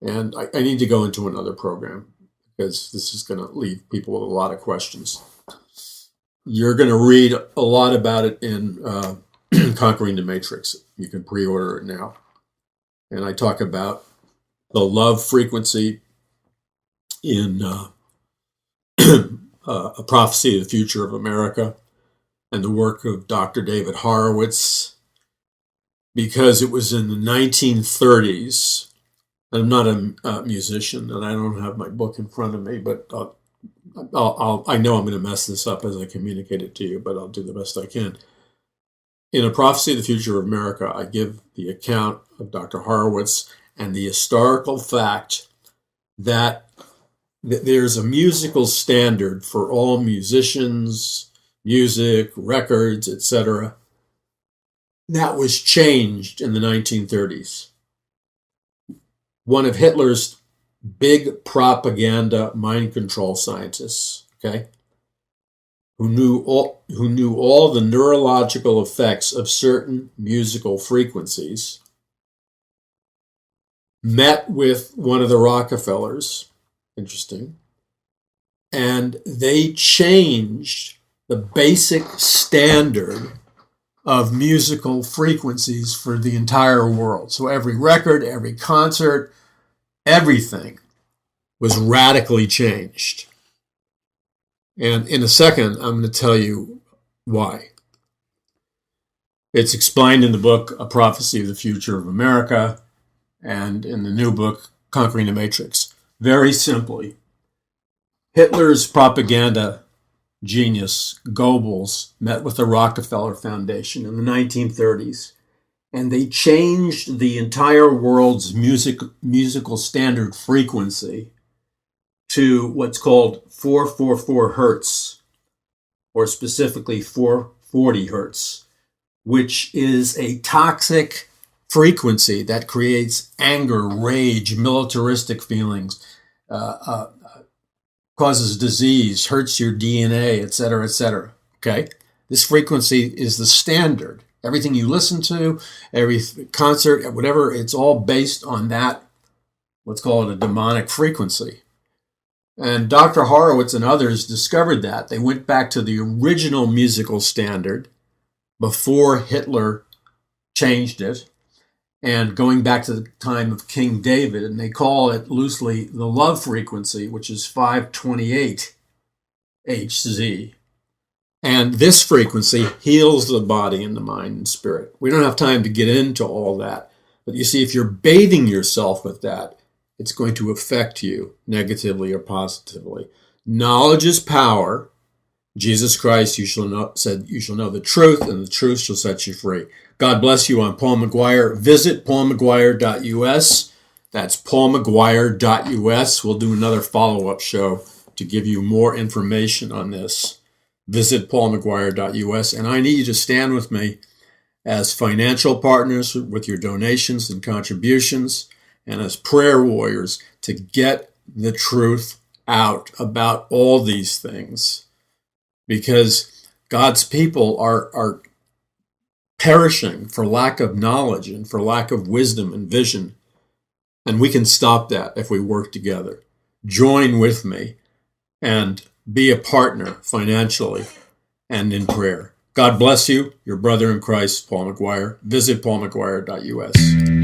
And I need to go into another program because this is going to leave people with a lot of questions. You're going to read a lot about it in Conquering the Matrix. You can pre-order it now. And I talk about the love frequency in A Prophecy of the Future of America and the work of Dr. David Horowitz, because it was in the 1930s. I'm not a musician, and I don't have my book in front of me, but I know I'm going to mess this up as I communicate it to you, but I'll do the best I can. In A Prophecy of the Future of America, I give the account of Dr. Horowitz and the historical fact that there's a musical standard for all musicians, music, records, etc., that was changed in the 1930s. One of Hitler's big propaganda mind control scientists, okay, who knew all the neurological effects of certain musical frequencies, met with one of the Rockefellers, interesting, and they changed the basic standard of musical frequencies for the entire world. So every record, every concert, everything was radically changed. And in a second, I'm going to tell you why. It's explained in the book, A Prophecy of the Future of America, and in the new book, Conquering the Matrix. Very simply, Hitler's propaganda genius, Goebbels, met with the Rockefeller Foundation in the 1930s, and they changed the entire world's musical standard frequency to what's called 444 hertz, or specifically 440 hertz, which is a toxic frequency that creates anger, rage, militaristic feelings, causes disease, hurts your DNA, etc., etc. Okay? This frequency is the standard. Everything you listen to, every concert, whatever, it's all based on that, let's call it a demonic frequency. And Dr. Horowitz and others discovered that. They went back to the original musical standard before Hitler changed it, and going back to the time of King David, and they call it loosely the love frequency, which is 528 Hz. And this frequency heals the body and the mind and spirit. We don't have time to get into all that. But you see, if you're bathing yourself with that, it's going to affect you negatively or positively. Knowledge is power. Jesus Christ said, you shall know the truth, and the truth shall set you free. God bless you. I'm Paul McGuire. Visit paulmcguire.us. That's paulmcguire.us. We'll do another follow-up show to give you more information on this. Visit paulmcguire.us. And I need you to stand with me as financial partners with your donations and contributions, and as prayer warriors to get the truth out about all these things. Because God's people are perishing for lack of knowledge and for lack of wisdom and vision. And we can stop that if we work together. Join with me and be a partner financially and in prayer. God bless you. Your brother in Christ, Paul McGuire. Visit paulmcguire.us.